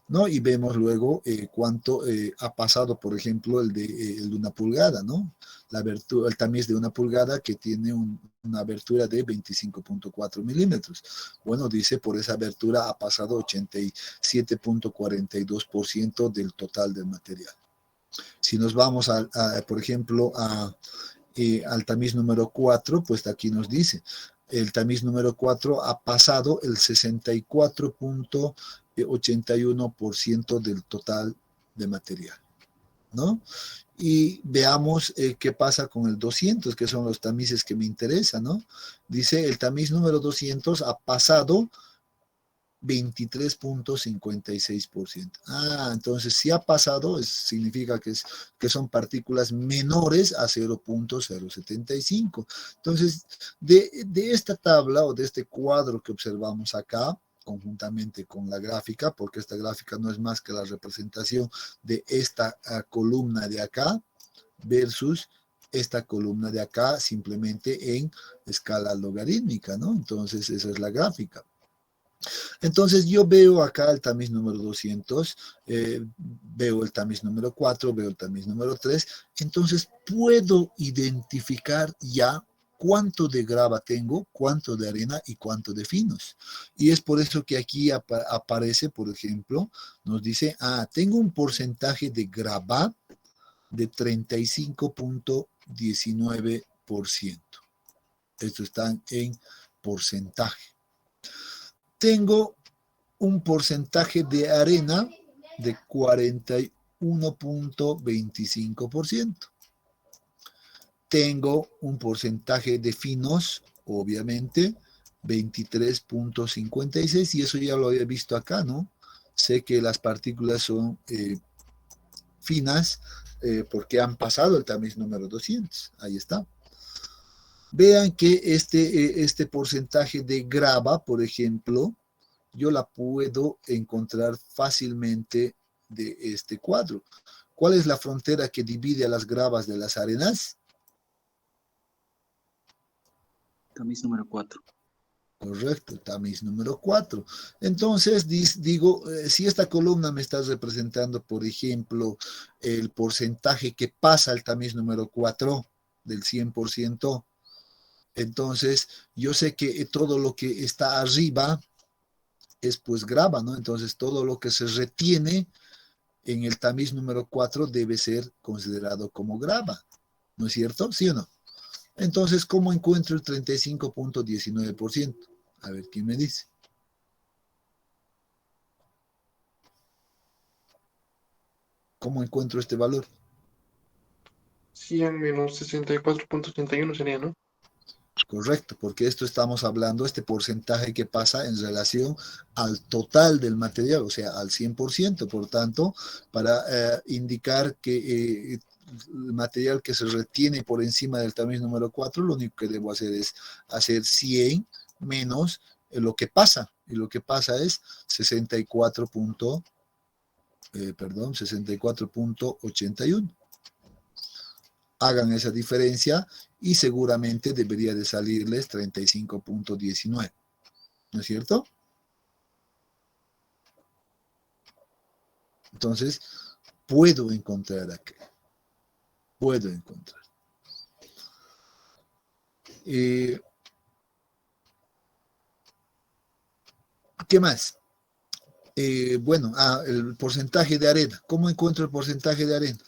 ¿no? Y vemos luego cuánto ha pasado, por ejemplo, el de 1 pulgada, ¿no? El tamiz de 1 pulgada que tiene una abertura de 25.4 milímetros. Bueno, dice, por esa abertura ha pasado 87.42% del total del material. Si nos vamos, por ejemplo, al tamiz número 4, pues aquí nos dice, el tamiz número 4 ha pasado el 64.81% del total de material, ¿no? Y veamos qué pasa con el 200, que son los tamices que me interesan, ¿no? Dice, el tamiz número 200 ha pasado 23.56%. Entonces si ha pasado, significa que son partículas menores a 0.075. Entonces, de esta tabla o de este cuadro que observamos acá, conjuntamente con la gráfica, porque esta gráfica no es más que la representación de esta columna de acá versus esta columna de acá, simplemente en escala logarítmica, ¿no? Entonces, esa es la gráfica. Entonces yo veo acá el tamiz número 200, veo el tamiz número 4, veo el tamiz número 3, entonces puedo identificar ya cuánto de grava tengo, cuánto de arena y cuánto de finos. Y es por eso que aquí aparece, por ejemplo, nos dice, tengo un porcentaje de grava de 35.19%. Esto está en porcentaje. Tengo un porcentaje de arena de 41.25%. Tengo un porcentaje de finos, obviamente, 23.56%, y eso ya lo había visto acá, ¿no? Sé que las partículas son finas porque han pasado el tamiz número 200. Ahí está. Vean que este porcentaje de grava, por ejemplo, yo la puedo encontrar fácilmente de este cuadro. ¿Cuál es la frontera que divide a las gravas de las arenas? Tamiz número 4. Correcto, tamiz número 4. Entonces, digo, si esta columna me está representando, por ejemplo, el porcentaje que pasa al tamiz número 4 del 100%, entonces yo sé que todo lo que está arriba es pues grava, ¿no? Entonces todo lo que se retiene en el tamiz número 4 debe ser considerado como grava, ¿no es cierto? ¿Sí o no? Entonces, ¿cómo encuentro el 35.19%? A ver, ¿quién me dice? ¿Cómo encuentro este valor? 100 menos 64.81 sería, ¿no? Correcto, porque esto estamos hablando, este porcentaje que pasa en relación al total del material, o sea, al 100%. Por tanto, para indicar que el material que se retiene por encima del tamiz número 4, lo único que debo hacer es hacer 100 menos lo que pasa, y lo que pasa es 64.81. Hagan esa diferencia y seguramente debería de salirles 35.19. ¿No es cierto? Entonces, puedo encontrar aquí. Puedo encontrar. ¿Qué más? Bueno, el porcentaje de arena. ¿Cómo encuentro el porcentaje de arena?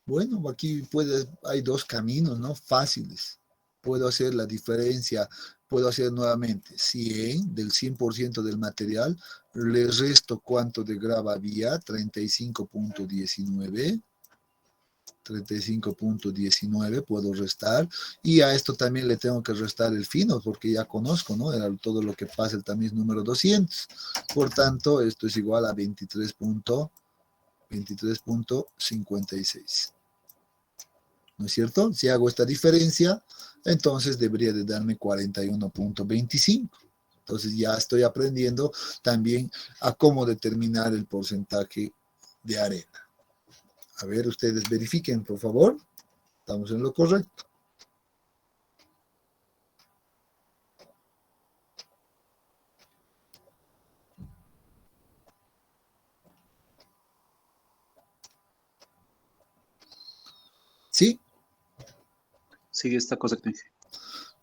Bueno, aquí hay dos caminos, ¿no? Fáciles. Puedo hacer la diferencia, puedo hacer nuevamente 100 del 100% del material, le resto cuánto de grava había, 35.19. 35.19 puedo restar, y a esto también le tengo que restar el fino, porque ya conozco, ¿no? Era todo lo que pasa el tamiz número 200. Por tanto, esto es igual a 23.56. ¿No es cierto? Si hago esta diferencia, entonces debería de darme 41.25. Entonces ya estoy aprendiendo también a cómo determinar el porcentaje de arena. A ver, ustedes verifiquen, por favor. Estamos en lo correcto. ¿Sí? Sí, está correcto.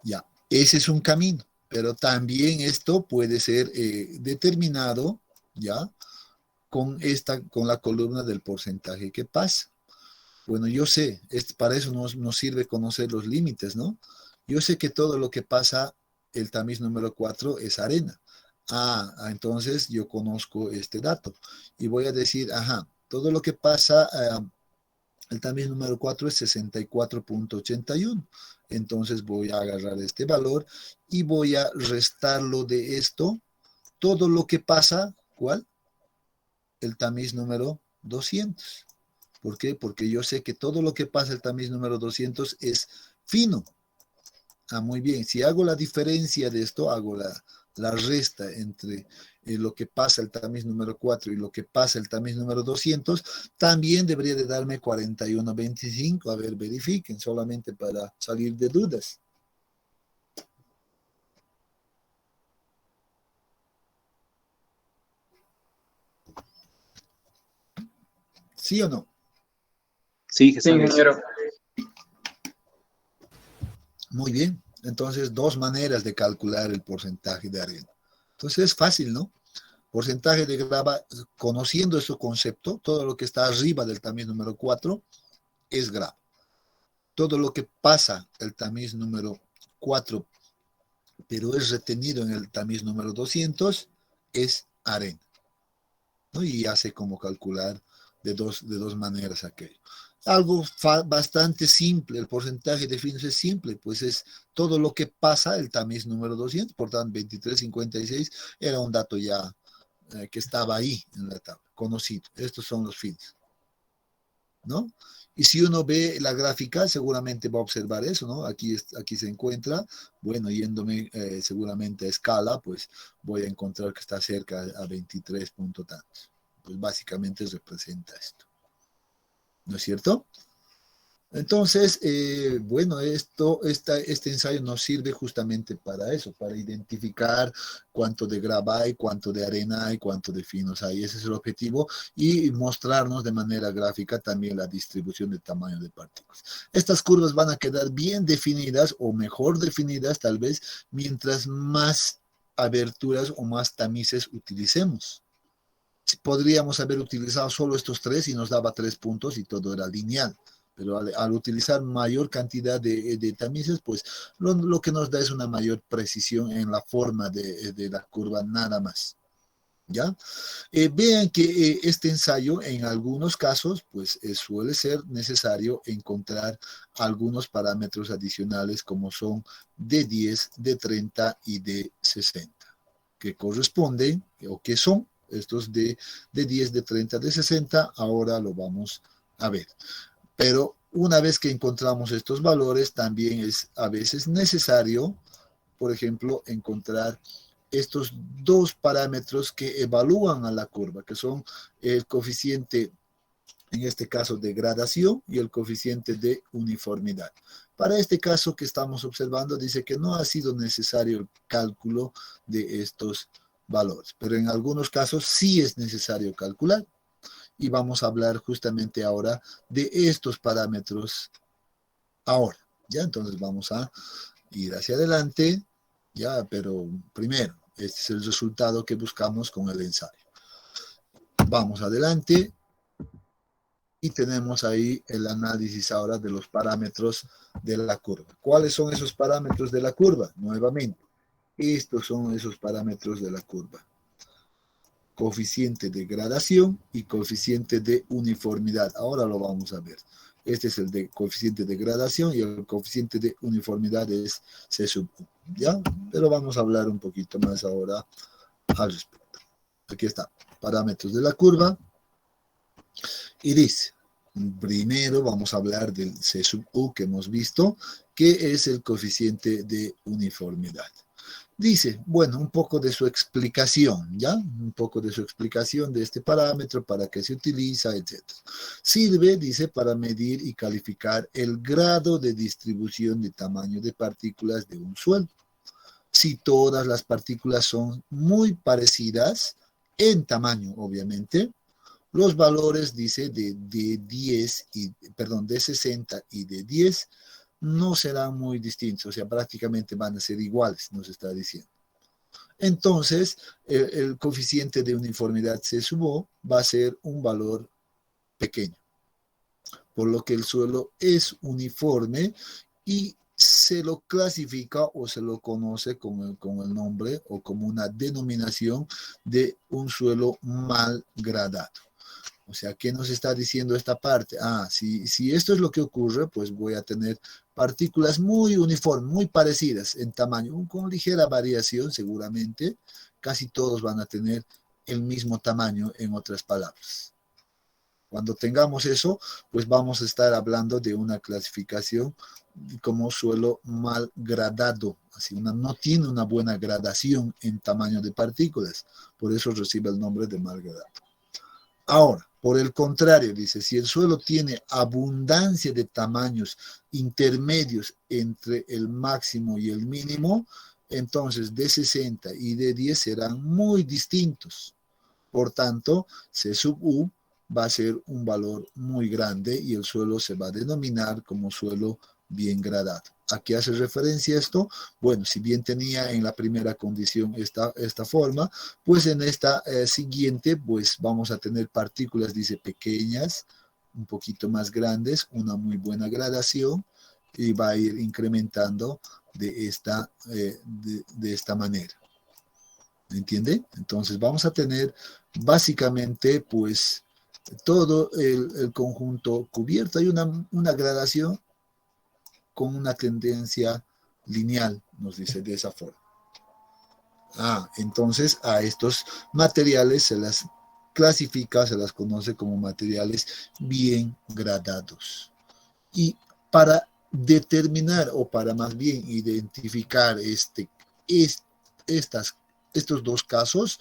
Ya, ese es un camino, pero también esto puede ser determinado, ¿ya? Con la columna del porcentaje que pasa. Bueno, yo sé, para eso nos sirve conocer los límites, ¿no? Yo sé que todo lo que pasa el tamiz número 4 es arena. Entonces yo conozco este dato y voy a decir, todo lo que pasa el tamiz número 4 es 64.81. Entonces voy a agarrar este valor y voy a restarlo de esto. Todo lo que pasa, ¿cuál? El tamiz número 200. ¿Por qué? Porque yo sé que todo lo que pasa el tamiz número 200 es fino. Muy bien. Si hago la diferencia de esto, hago la resta entre lo que pasa el tamiz número 4 y lo que pasa el tamiz número 200, también debería de darme 41.25. A ver, verifiquen, solamente para salir de dudas. ¿Sí o no? Sí, Sí, ingeniero. Muy bien. Entonces, dos maneras de calcular el porcentaje de arena. Entonces, es fácil, ¿no? Porcentaje de grava, conociendo ese concepto, todo lo que está arriba del tamiz número 4 es grava. Todo lo que pasa el tamiz número 4, pero es retenido en el tamiz número 200, es arena, ¿no? Y hace como calcular de dos maneras aquello. Algo bastante simple, el porcentaje de finos es simple, pues es todo lo que pasa el tamiz número 200, por tanto 23.56 era un dato ya que estaba ahí en la tabla, conocido. Estos son los finos, ¿no? Y si uno ve la gráfica, seguramente va a observar eso, ¿no? Aquí se encuentra, bueno, yéndome seguramente a escala, pues voy a encontrar que está cerca a 23 puntos tantos. Pues básicamente representa esto. ¿No es cierto? Entonces, bueno, este ensayo nos sirve justamente para eso, para identificar cuánto de grava hay, cuánto de arena hay, cuánto de finos hay. Ese es el objetivo, y mostrarnos de manera gráfica también la distribución de tamaño de partículas. Estas curvas van a quedar bien definidas o mejor definidas tal vez mientras más aberturas o más tamices utilicemos. Podríamos haber utilizado solo estos tres y nos daba 3 puntos y todo era lineal. Pero al utilizar mayor cantidad de tamices, pues lo que nos da es una mayor precisión en la forma de la curva nada más. ¿Ya? Vean que este ensayo en algunos casos pues suele ser necesario encontrar algunos parámetros adicionales como son de 10, de 30 y de 60, que corresponden o que son estos de 10, de 30, de 60, ahora lo vamos a ver. Pero una vez que encontramos estos valores, también es a veces necesario, por ejemplo, encontrar estos dos parámetros que evalúan a la curva, que son el coeficiente, en este caso, de gradación y el coeficiente de uniformidad. Para este caso que estamos observando, dice que no ha sido necesario el cálculo de estos valores, pero en algunos casos sí es necesario calcular. Y vamos a hablar justamente ahora de estos parámetros ahora, ¿ya? Entonces vamos a ir hacia adelante, ¿ya? Pero primero, Este es el resultado que buscamos con el ensayo. Vamos adelante. Y tenemos ahí el análisis ahora de los parámetros de la curva. ¿Cuáles son esos parámetros de la curva? Nuevamente, estos son esos parámetros de la curva. Coeficiente de gradación y coeficiente de uniformidad. Ahora lo vamos a ver. Este es el de coeficiente de gradación y el coeficiente de uniformidad es C sub U, ¿ya? Pero vamos a hablar un poquito más ahora al respecto. Aquí está, parámetros de la curva. Y dice, primero vamos a hablar del C sub U que hemos visto, que es el coeficiente de uniformidad. Dice, bueno, un poco de su explicación, ¿ya? Un poco de su explicación de este parámetro, para qué se utiliza, etc. Sirve, dice, para medir y calificar el grado de distribución de tamaño de partículas de un suelo. Si todas las partículas son muy parecidas en tamaño, obviamente, los valores, dice, de 60 y de 10 no serán muy distintos, o sea, prácticamente van a ser iguales, nos está diciendo. Entonces, el coeficiente de uniformidad C sub O va a ser un valor pequeño, por lo que el suelo es uniforme y se lo clasifica o se lo conoce con el nombre o como una denominación de un suelo mal gradado. O sea, ¿qué nos está diciendo esta parte? Si esto es lo que ocurre, pues voy a tener partículas muy uniformes, muy parecidas en tamaño, con ligera variación seguramente. Casi todos van a tener el mismo tamaño, en otras palabras. Cuando tengamos eso, pues vamos a estar hablando de una clasificación como suelo mal gradado. Así, no tiene una buena gradación en tamaño de partículas. Por eso recibe el nombre de mal gradado. Ahora, por el contrario, dice, si el suelo tiene abundancia de tamaños intermedios entre el máximo y el mínimo, entonces de 60 y de 10 serán muy distintos. Por tanto, C sub U va a ser un valor muy grande y el suelo se va a denominar como suelo bien gradado. ¿A qué hace referencia esto? Bueno, si bien tenía en la primera condición esta forma, pues en esta siguiente, pues vamos a tener partículas, dice, pequeñas, un poquito más grandes, una muy buena gradación, y va a ir incrementando de esta manera. ¿Entiende? Entonces vamos a tener básicamente, pues, todo el conjunto cubierto. Hay una gradación con una tendencia lineal, nos dice de esa forma. Entonces a estos materiales se las clasifica, se las conoce como materiales bien gradados. Y para determinar, o para más bien identificar estos dos casos,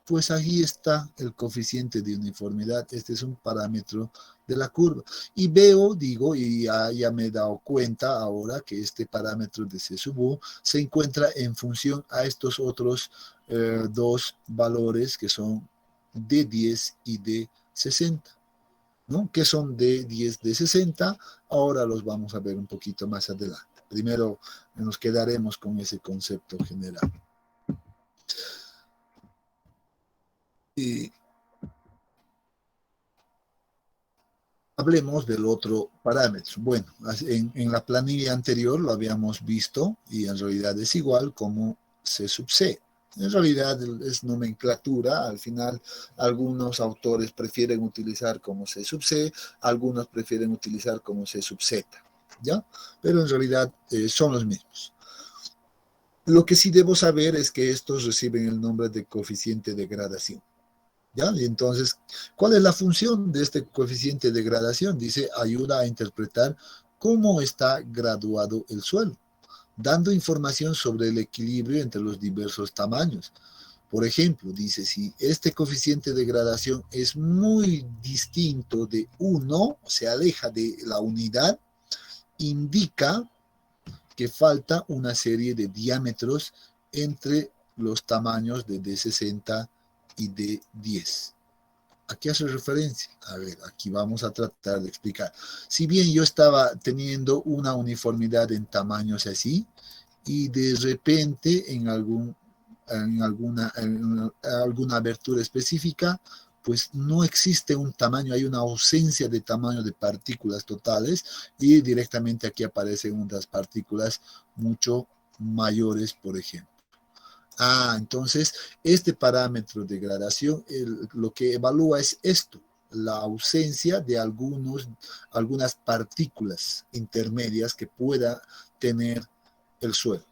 pues ahí está el coeficiente de uniformidad. Este es un parámetro de la curva. Y digo, y ya me he dado cuenta ahora que este parámetro de C sub U se encuentra en función a estos otros dos valores que son de 10 y de 60. ¿No? Que son de 10 de 60, ahora los vamos a ver un poquito más adelante. Primero nos quedaremos con ese concepto general. Y hablemos del otro parámetro. Bueno, en la planilla anterior lo habíamos visto y en realidad es igual como C sub C. En realidad es nomenclatura. Al final algunos autores prefieren utilizar como C sub C, algunos prefieren utilizar como C sub Z, ¿ya? Pero en realidad son los mismos. Lo que sí debo saber es que estos reciben el nombre de coeficiente de gradación, ¿ya? Y entonces, ¿cuál es la función de este coeficiente de gradación? Dice, ayuda a interpretar cómo está graduado el suelo, dando información sobre el equilibrio entre los diversos tamaños. Por ejemplo, dice, si este coeficiente de gradación es muy distinto de 1, se aleja de la unidad, indica que falta una serie de diámetros entre los tamaños de D60 y D10. ¿A qué hace referencia? A ver, aquí vamos a tratar de explicar. Si bien yo estaba teniendo una uniformidad en tamaños así, y de repente en algún en alguna abertura específica, pues no existe un tamaño, hay una ausencia de tamaño de partículas totales y directamente aquí aparecen unas partículas mucho mayores, por ejemplo. Entonces, este parámetro de gradación lo que evalúa es esto, la ausencia de algunas partículas intermedias que pueda tener el suelo.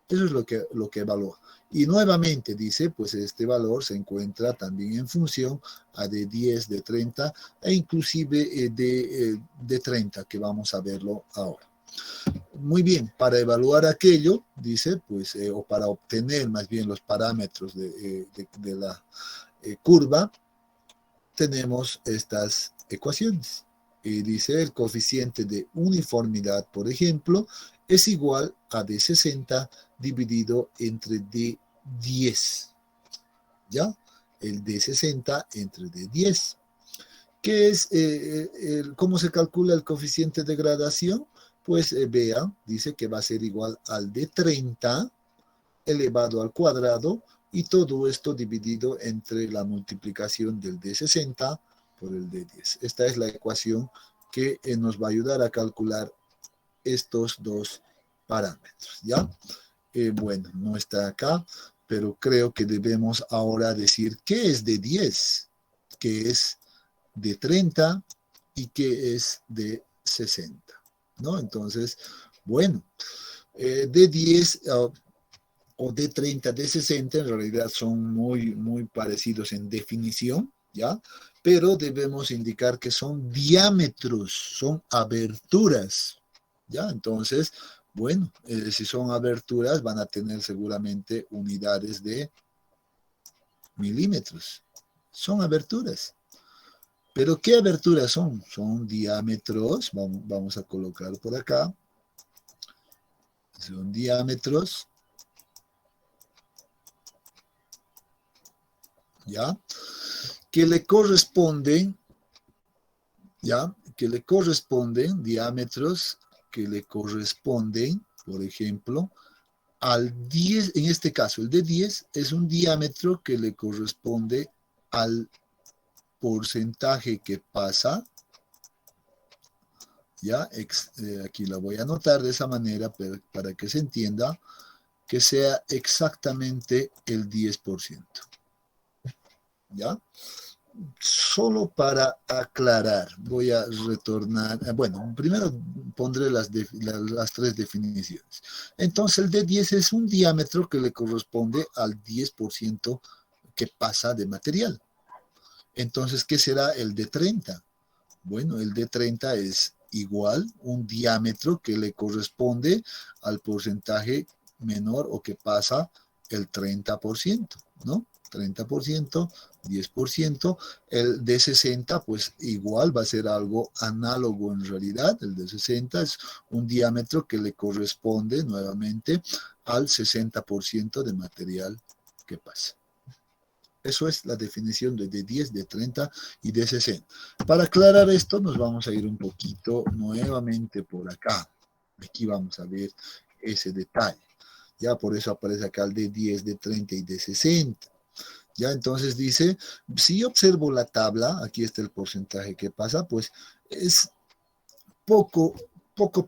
Eso es lo que evalúa. Y nuevamente dice, pues este valor se encuentra también en función a de 10, de 30 e inclusive de 30, que vamos a verlo ahora. Muy bien, para evaluar aquello, dice, pues, o para obtener más bien los parámetros de la curva, tenemos estas ecuaciones. Y dice, el coeficiente de uniformidad, por ejemplo, es igual a D60 dividido entre D10. ¿Ya? El D60 entre D10. ¿Qué es, cómo se calcula el coeficiente de gradación? Pues vean, dice que va a ser igual al D30 elevado al cuadrado y todo esto dividido entre la multiplicación del D60 por el D10. Esta es la ecuación que nos va a ayudar a calcular estos dos parámetros, ¿ya? Bueno, no está acá, pero creo que debemos ahora decir qué es de 10, qué es de 30 y qué es de 60, ¿no? Entonces, bueno, de 10 o de 30, de 60 en realidad son muy parecidos en definición, ¿ya? Pero debemos indicar que son diámetros, son aberturas, ¿ya? Entonces, bueno, si son aberturas van a tener seguramente unidades de milímetros. Son aberturas. ¿Pero qué aberturas son? Son diámetros, vamos a colocar por acá. Son diámetros, ¿ya? Que le corresponden, ¿ya? Que le corresponden diámetros que le corresponden, por ejemplo, al 10, en este caso el de 10 es un diámetro que le corresponde al porcentaje que pasa, ya, aquí la voy a anotar de esa manera para que se entienda, que sea exactamente el 10%, ¿ya? Solo para aclarar, voy a retornar, bueno, primero pondré las tres definiciones. Entonces el de 10 es un diámetro que le corresponde al 10% que pasa de material. Entonces, ¿qué será el de 30? Bueno, el de 30 es igual un diámetro que le corresponde al porcentaje menor o que pasa el 30%, ¿no? 30%, 10%, el de 60 pues igual va a ser algo análogo en realidad, el de 60 es un diámetro que le corresponde nuevamente al 60% de material que pasa. Eso es la definición de 10, de 30 y de 60. Para aclarar esto nos vamos a ir un poquito nuevamente por acá. Aquí vamos a ver ese detalle. Ya por eso aparece acá el de 10, de 30 y de 60. Ya entonces dice, si observo la tabla, aquí está el porcentaje que pasa, pues es poco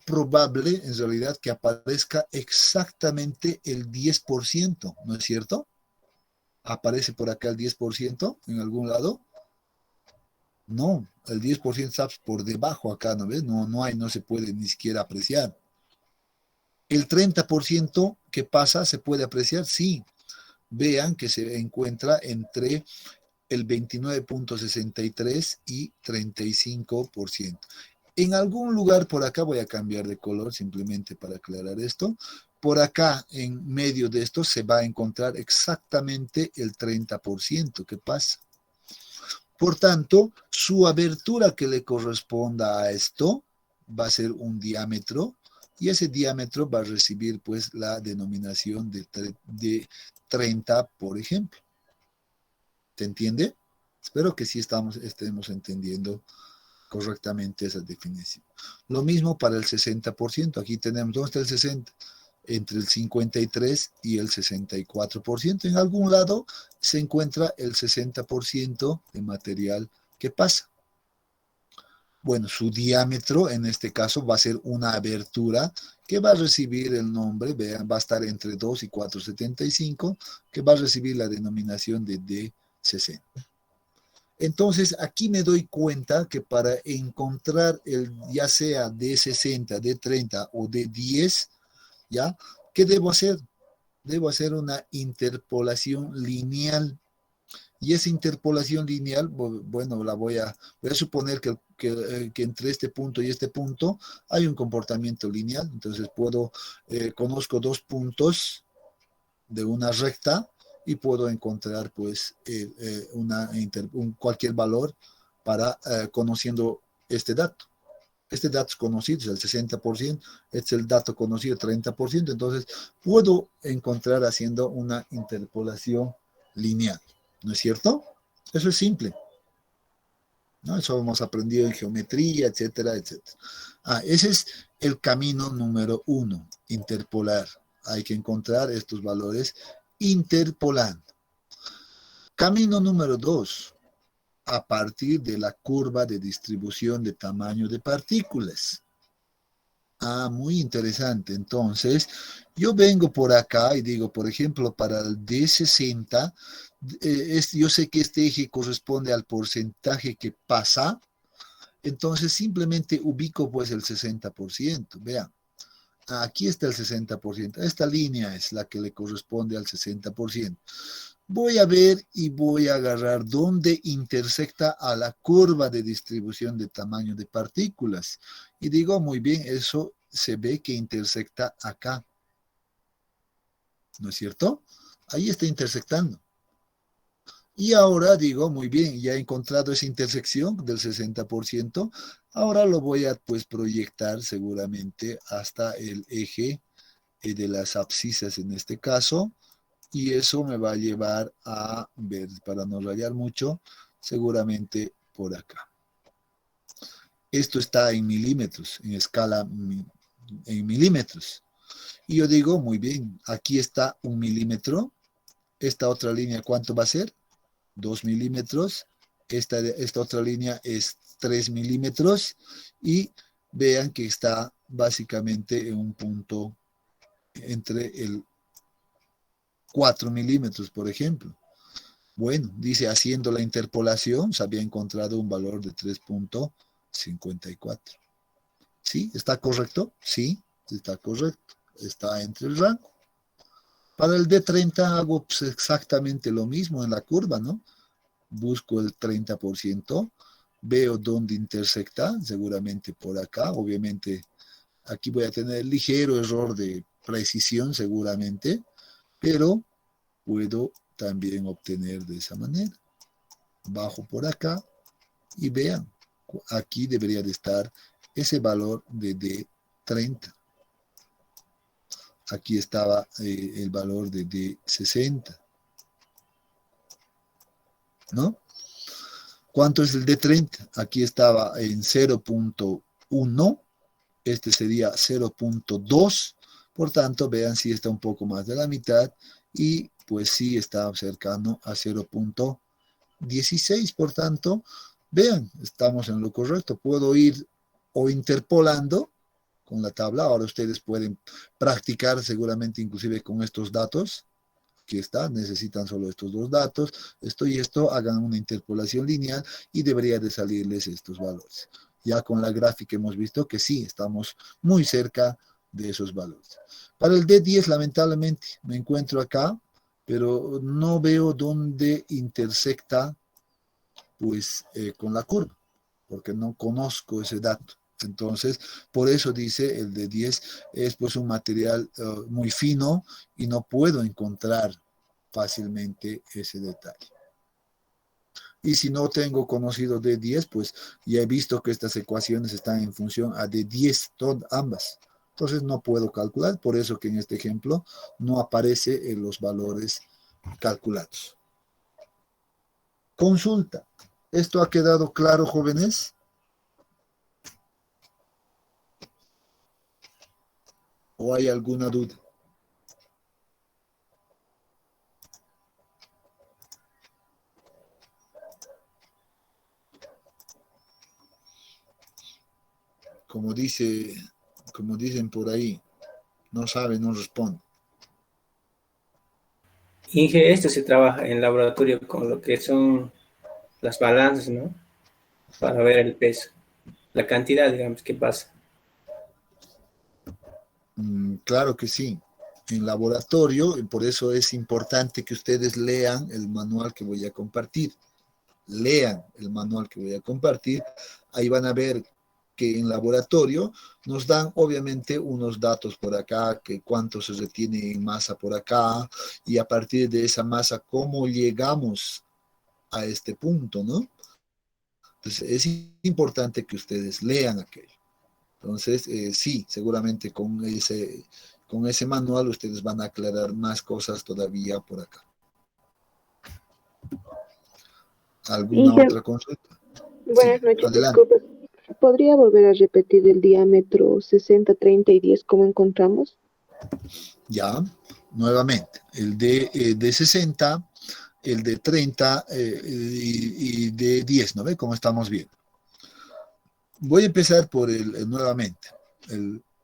probable en realidad que aparezca exactamente el 10%, ¿no es cierto? ¿Aparece por acá el 10% en algún lado? No, el 10% está por debajo acá, ¿no ves? No se puede ni siquiera apreciar. ¿El 30% que pasa se puede apreciar? Sí. Vean que se encuentra entre el 29.63 y 35%. En algún lugar por acá, voy a cambiar de color simplemente para aclarar esto, por acá en medio de esto se va a encontrar exactamente el 30% que pasa. Por tanto, su abertura que le corresponda a esto va a ser un diámetro y ese diámetro va a recibir pues la denominación de 30, por ejemplo. ¿Te entiende? Espero que sí estemos entendiendo correctamente esa definición. Lo mismo para el 60%. Aquí tenemos, ¿dónde está el 60? entre el 53 y el 64%. En algún lado se encuentra el 60% de material que pasa. Bueno, su diámetro en este caso va a ser una abertura que va a recibir el nombre, vean, va a estar entre 2 y 4,75, que va a recibir la denominación de D60. Entonces, aquí me doy cuenta que para encontrar ya sea D60, D30 o D10, ¿ya? ¿Qué debo hacer? Debo hacer una interpolación lineal. Y esa interpolación lineal, bueno, voy a suponer que entre este punto y este punto hay un comportamiento lineal. Entonces conozco dos puntos de una recta y puedo encontrar pues cualquier valor conociendo este dato. Este dato es conocido, es el 60%, este es el dato conocido, 30%, entonces puedo encontrar haciendo una interpolación lineal, ¿no es cierto? Eso es simple, ¿no? Eso hemos aprendido en geometría, etcétera, etcétera. Ese es el camino número 1, interpolar. Hay que encontrar estos valores interpolando. Camino número 2, a partir de la curva de distribución de tamaño de partículas. Muy interesante. Entonces, yo vengo por acá y digo, por ejemplo, para el D60, yo sé que este eje corresponde al porcentaje que pasa, entonces simplemente ubico pues el 60%. Vean, aquí está el 60%. Esta línea es la que le corresponde al 60%. Voy a ver y voy a agarrar dónde intersecta a la curva de distribución de tamaño de partículas. Y digo, muy bien, eso se ve que intersecta acá. ¿No es cierto? Ahí está intersectando. Y ahora digo, muy bien, ya he encontrado esa intersección del 60%. Ahora lo voy a pues proyectar seguramente hasta el eje de las abscisas en este caso. Y eso me va a llevar a ver, para no rayar mucho, seguramente por acá. Esto está en milímetros, en escala en milímetros. Y yo digo, muy bien, aquí está 1 milímetro. Esta otra línea, ¿cuánto va a ser? 2 milímetros. Esta otra línea es 3 milímetros. Y vean que está básicamente en un punto entre el 4 milímetros, por ejemplo. Bueno, dice, haciendo la interpolación, se había encontrado un valor de 3,54. ¿Sí? ¿Está correcto? Sí, está correcto. Está entre el rango. Para el D30 hago pues, exactamente lo mismo en la curva, ¿no? Busco el 30%, veo dónde intersecta, seguramente por acá. Obviamente, aquí voy a tener ligero error de precisión, seguramente, pero puedo también obtener de esa manera. Bajo por acá y vean, aquí debería de estar ese valor de D30. Aquí estaba el valor de D60. ¿No? ¿Cuánto es el D30? Aquí estaba en 0,1. Este sería 0,2. Por tanto, vean si está un poco más de la mitad y pues sí está cercano a 0,16. Por tanto, vean, estamos en lo correcto. Puedo ir o interpolando con la tabla. Ahora ustedes pueden practicar seguramente inclusive con estos datos. Aquí está, necesitan solo estos dos datos, esto y esto, hagan una interpolación lineal y debería de salirles estos valores. Ya con la gráfica hemos visto que sí, estamos muy cerca de esos valores. Para el D10, lamentablemente, me encuentro acá, pero no veo dónde intersecta pues con la curva, porque no conozco ese dato. Entonces, por eso dice el de 10 es pues un material muy fino y no puedo encontrar fácilmente ese detalle. Y si no tengo conocido de 10, pues ya he visto que estas ecuaciones están en función a de 10, ambas. Entonces no puedo calcular, por eso que en este ejemplo no aparece en los valores calculados. Consulta. ¿Esto ha quedado claro, jóvenes? ¿O hay alguna duda? como dicen por ahí, no sabe, no responde. Inge, esto se trabaja en laboratorio con lo que son las balanzas, ¿no? Para ver el peso, la cantidad, digamos, que pasa. Claro que sí. En laboratorio, y por eso es importante que ustedes lean el manual que voy a compartir. Lean el manual que voy a compartir. Ahí van a ver que en laboratorio nos dan obviamente unos datos por acá, que cuánto se retiene en masa por acá, y a partir de esa masa, cómo llegamos a este punto, ¿no? Entonces, es importante que ustedes lean aquello. Entonces, sí, seguramente con ese manual ustedes van a aclarar más cosas todavía por acá. ¿Alguna Inge, otra consulta? buenas Sí, noches, adelante. disculpe. ¿Podría volver a repetir el diámetro 60, 30 y 10 cómo encontramos? Ya, nuevamente, el de 60, el de 30 y de 10, ¿no ve? Como estamos viendo. Voy a empezar por nuevamente.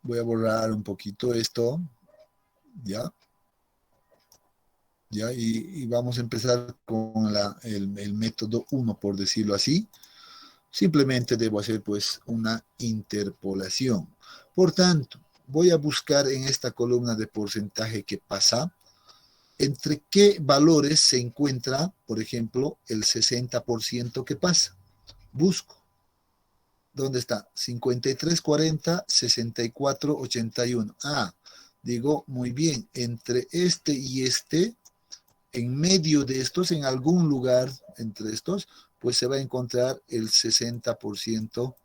Voy a borrar un poquito esto, ¿ya? ¿Ya? Y vamos a empezar con el método 1, por decirlo así. Simplemente debo hacer pues una interpolación. Por tanto, voy a buscar en esta columna de porcentaje que pasa, entre qué valores se encuentra, por ejemplo, el 60% que pasa. Busco. ¿Dónde está? 53,40, 64,81. Ah, digo, muy bien, entre este y este, en medio de estos, en algún lugar entre estos, pues se va a encontrar el 60%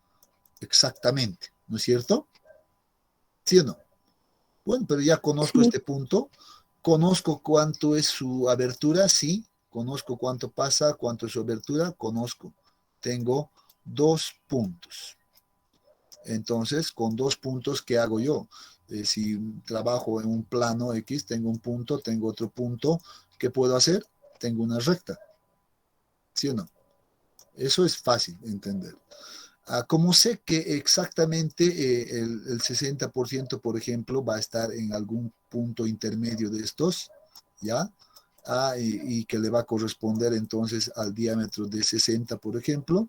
exactamente, ¿no es cierto? ¿Sí o no? Bueno, pero ya conozco Sí. este punto, conozco cuánto es su abertura, sí, conozco cuánto pasa, cuánto es su abertura, conozco. Tengo 2 puntos. Entonces, con 2 puntos, ¿qué hago yo? Si trabajo en un plano X, tengo un punto, tengo otro punto, ¿qué puedo hacer? Tengo una recta, ¿sí o no? Eso es fácil de entender. Como sé que exactamente el 60%, por ejemplo, va a estar en algún punto intermedio de estos, ¿ya? Y que le va a corresponder entonces al diámetro de 60, por ejemplo.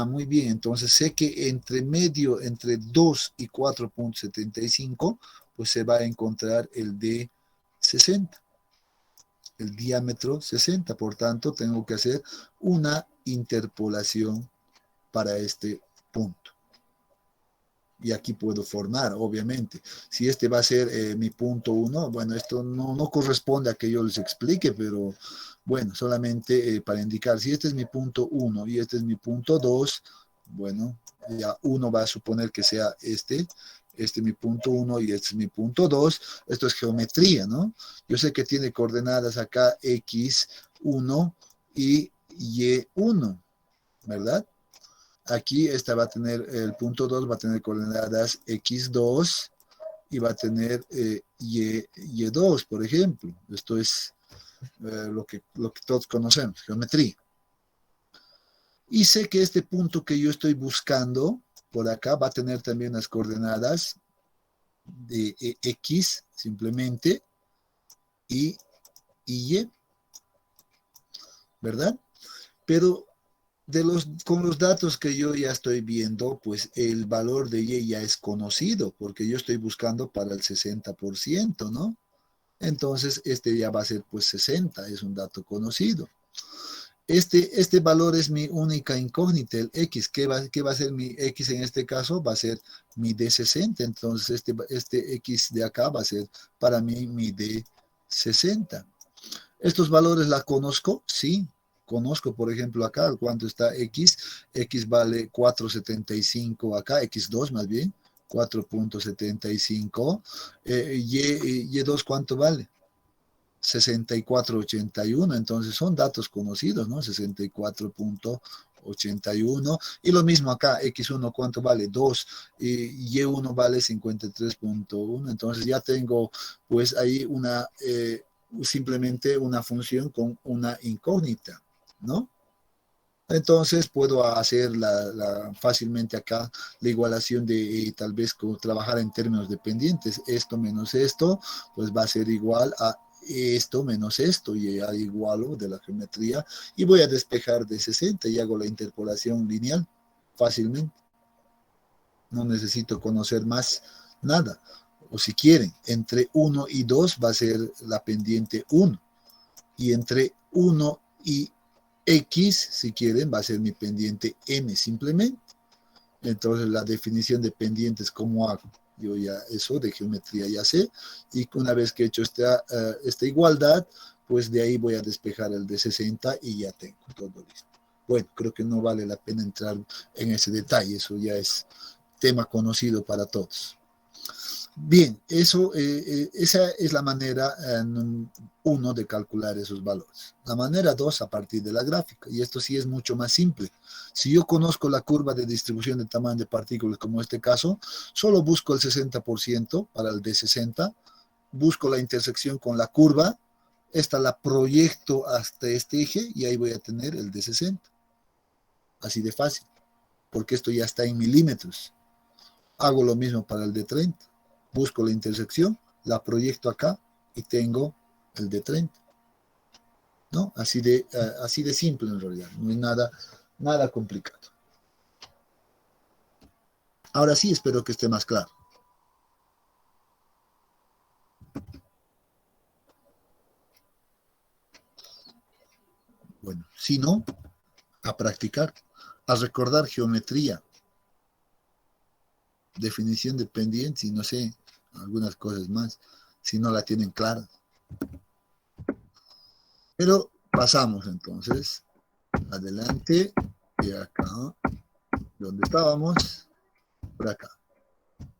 Muy bien, entonces sé que entre medio, entre 2 y 4,75, pues se va a encontrar el de 60, el diámetro 60. Por tanto, tengo que hacer una interpolación para este punto. Y aquí puedo formar, obviamente. Si este va a ser mi punto 1, bueno, esto no corresponde a que yo les explique, pero bueno, solamente para indicar, si este es mi punto 1 y este es mi punto 2, bueno, ya uno va a suponer que sea este es mi punto 1 y este es mi punto 2. Esto es geometría, ¿no? Yo sé que tiene coordenadas acá X1 y Y1, ¿verdad? Aquí esta va a tener, el punto 2 va a tener coordenadas X2 y va a tener Y2, por ejemplo. Esto es lo que todos conocemos, geometría. Y sé que este punto que yo estoy buscando por acá va a tener también las coordenadas de X, simplemente, y Y, ¿verdad? Pero con los datos que yo ya estoy viendo, pues el valor de Y ya es conocido, porque yo estoy buscando para el 60%, ¿no? Entonces, este ya va a ser pues 60, es un dato conocido. Este valor es mi única incógnita, el X. ¿Qué va a ser mi X en este caso? Va a ser mi D60. Entonces, este X de acá va a ser para mí mi D60. ¿Estos valores la conozco? Sí. Conozco, por ejemplo, acá, ¿cuánto está X? X vale 4,75 acá, X2 más bien, 4,75. Y2, ¿cuánto vale? 64,81. Entonces son datos conocidos, ¿no? 64,81. Y lo mismo acá, X1, ¿cuánto vale? 2. Y Y1 vale 53,1. Entonces ya tengo, pues ahí simplemente una función con una incógnita, ¿no? Entonces puedo hacer fácilmente acá la igualación de tal vez trabajar en términos dependientes. Esto menos esto, pues va a ser igual a esto menos esto, y ya igualo de la geometría, y voy a despejar de 60 y hago la interpolación lineal fácilmente. No necesito conocer más nada. O si quieren, entre 1 y 2 va a ser la pendiente 1. Y entre 1 y X, si quieren, va a ser mi pendiente M simplemente. Entonces la definición de pendientes, ¿cómo hago? Yo ya eso de geometría ya sé. Y una vez que he hecho esta igualdad, pues de ahí voy a despejar el de 60 y ya tengo todo listo. Bueno, creo que no vale la pena entrar en ese detalle. Eso ya es tema conocido para todos. Bien, esa es la manera 1 de calcular esos valores. La manera 2 a partir de la gráfica, y esto sí es mucho más simple. Si yo conozco la curva de distribución de tamaño de partículas, como este caso, solo busco el 60% para el de 60, busco la intersección con la curva, esta la proyecto hasta este eje y ahí voy a tener el de 60. Así de fácil, porque esto ya está en milímetros. Hago lo mismo para el de 30. Busco la intersección, la proyecto acá y tengo el de 30. ¿No? Así de simple en realidad, no es nada complicado. Ahora sí, espero que esté más claro. Bueno, si no, a practicar, a recordar geometría, definición de pendientes y no sé, algunas cosas más, si no la tienen clara. Pero pasamos entonces, adelante, y acá, donde estábamos, por acá.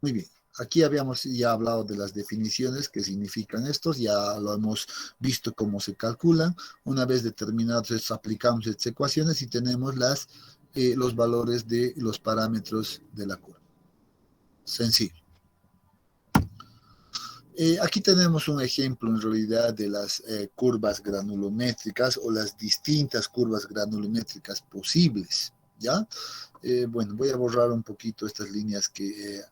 Muy bien, aquí habíamos ya hablado de las definiciones, que significan estos, ya lo hemos visto cómo se calculan. Una vez determinados estos, aplicamos estas ecuaciones y tenemos los valores de los parámetros de la curva. Sencillo. Aquí tenemos un ejemplo en realidad de las curvas granulométricas o las distintas curvas granulométricas posibles, ¿ya? Bueno, voy a borrar un poquito estas líneas que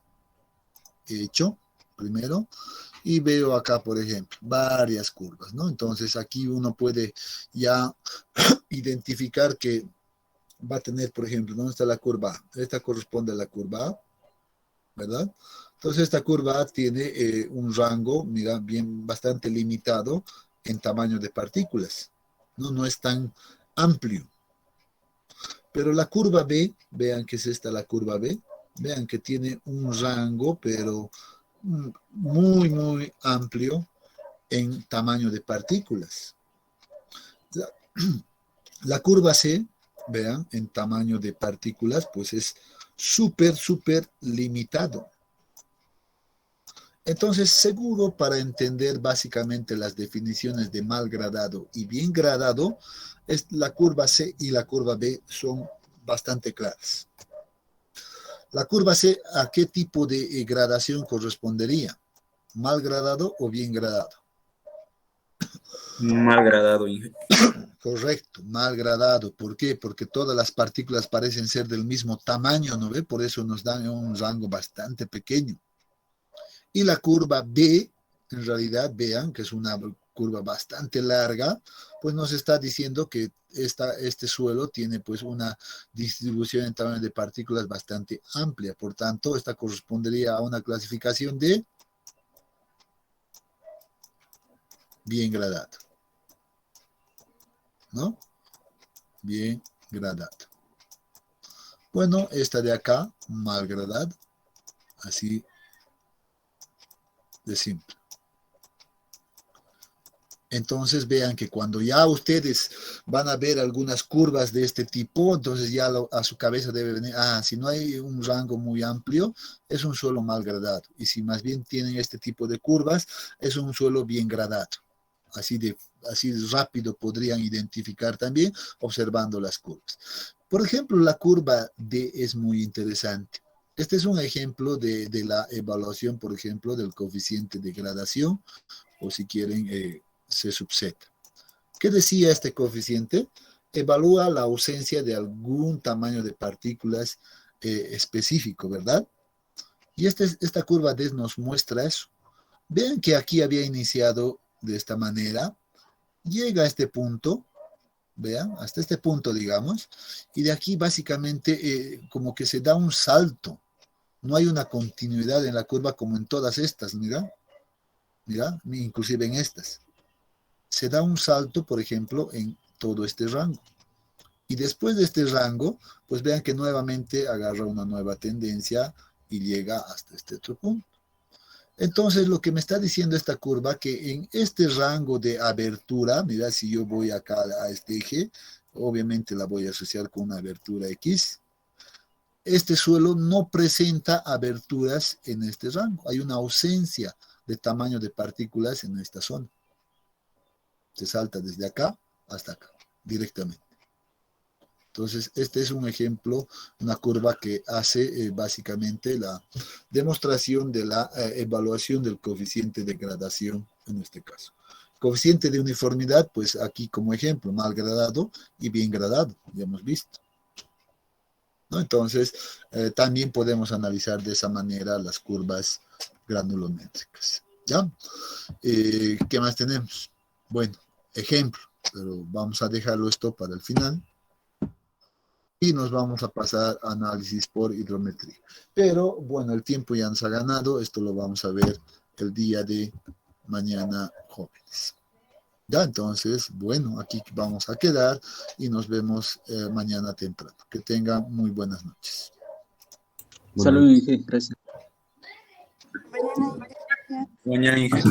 he hecho primero y veo acá, por ejemplo, varias curvas, ¿no? Entonces aquí uno puede ya identificar que va a tener, por ejemplo, ¿dónde está la curva A? Esta corresponde a la curva A, ¿verdad? Entonces esta curva A tiene un rango, mira, bastante limitado en tamaño de partículas, ¿no? No es tan amplio. Pero la curva B, vean que es esta la curva B, vean que tiene un rango, pero muy, muy amplio en tamaño de partículas. La curva C, vean, en tamaño de partículas, pues es súper, súper limitado. Entonces, seguro para entender básicamente las definiciones de mal gradado y bien gradado, la curva C y la curva B son bastante claras. La curva C, ¿a qué tipo de gradación correspondería? ¿Mal gradado o bien gradado? Mal gradado. Correcto, mal gradado. ¿Por qué? Porque todas las partículas parecen ser del mismo tamaño, ¿no ve? Por eso nos dan un rango bastante pequeño. Y la curva B, en realidad, vean que es una curva bastante larga, pues nos está diciendo que este suelo tiene pues una distribución en tamaño de partículas bastante amplia. Por tanto, esta correspondería a una clasificación de bien gradado. ¿No? Bien gradado. Bueno, esta de acá, mal gradado. Así de simple. Entonces vean que cuando ya ustedes van a ver algunas curvas de este tipo, entonces ya a su cabeza debe venir, si no hay un rango muy amplio, es un suelo mal gradado. Y si más bien tienen este tipo de curvas, es un suelo bien gradado. Así rápido podrían identificar también observando las curvas. Por ejemplo, la curva D es muy interesante. Este es un ejemplo de la evaluación, por ejemplo, del coeficiente de gradación, o si quieren, C sub Z. ¿Qué decía este coeficiente? evalúa la ausencia de algún tamaño de partículas específico, ¿verdad? Y esta curva D nos muestra eso. Vean que aquí había iniciado de esta manera, llega a este punto, vean, hasta este punto, digamos, y de aquí básicamente como que se da un salto. No hay una continuidad en la curva como en todas estas, mira, inclusive en estas. Se da un salto, por ejemplo, en todo este rango. Y después de este rango, pues vean que nuevamente agarra una nueva tendencia y llega hasta este otro punto. Entonces, lo que me está diciendo esta curva, que en este rango de abertura, mira, si yo voy acá a este eje, obviamente la voy a asociar con una abertura X. Este suelo no presenta aberturas en este rango. Hay una ausencia de tamaño de partículas en esta zona. Se salta desde acá hasta acá, directamente. Entonces, este es un ejemplo, una curva que hace básicamente la demostración de la evaluación del coeficiente de gradación en este caso. Coeficiente de uniformidad, pues aquí como ejemplo, mal gradado y bien gradado, ya hemos visto, ¿no? Entonces, también podemos analizar de esa manera las curvas granulométricas, ¿ya? ¿Qué más tenemos? Bueno, ejemplo, pero vamos a dejarlo esto para el final. Y nos vamos a pasar a análisis por hidrometría. Pero, bueno, el tiempo ya nos ha ganado. Esto lo vamos a ver el día de mañana, jóvenes. Ya, entonces, bueno, aquí vamos a quedar y nos vemos mañana temprano. Que tengan muy buenas noches. Salud, Inge. Gracias. Mañana, Inge.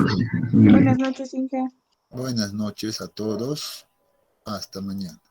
Buenas noches, Inge. Buenas noches a todos. Hasta mañana.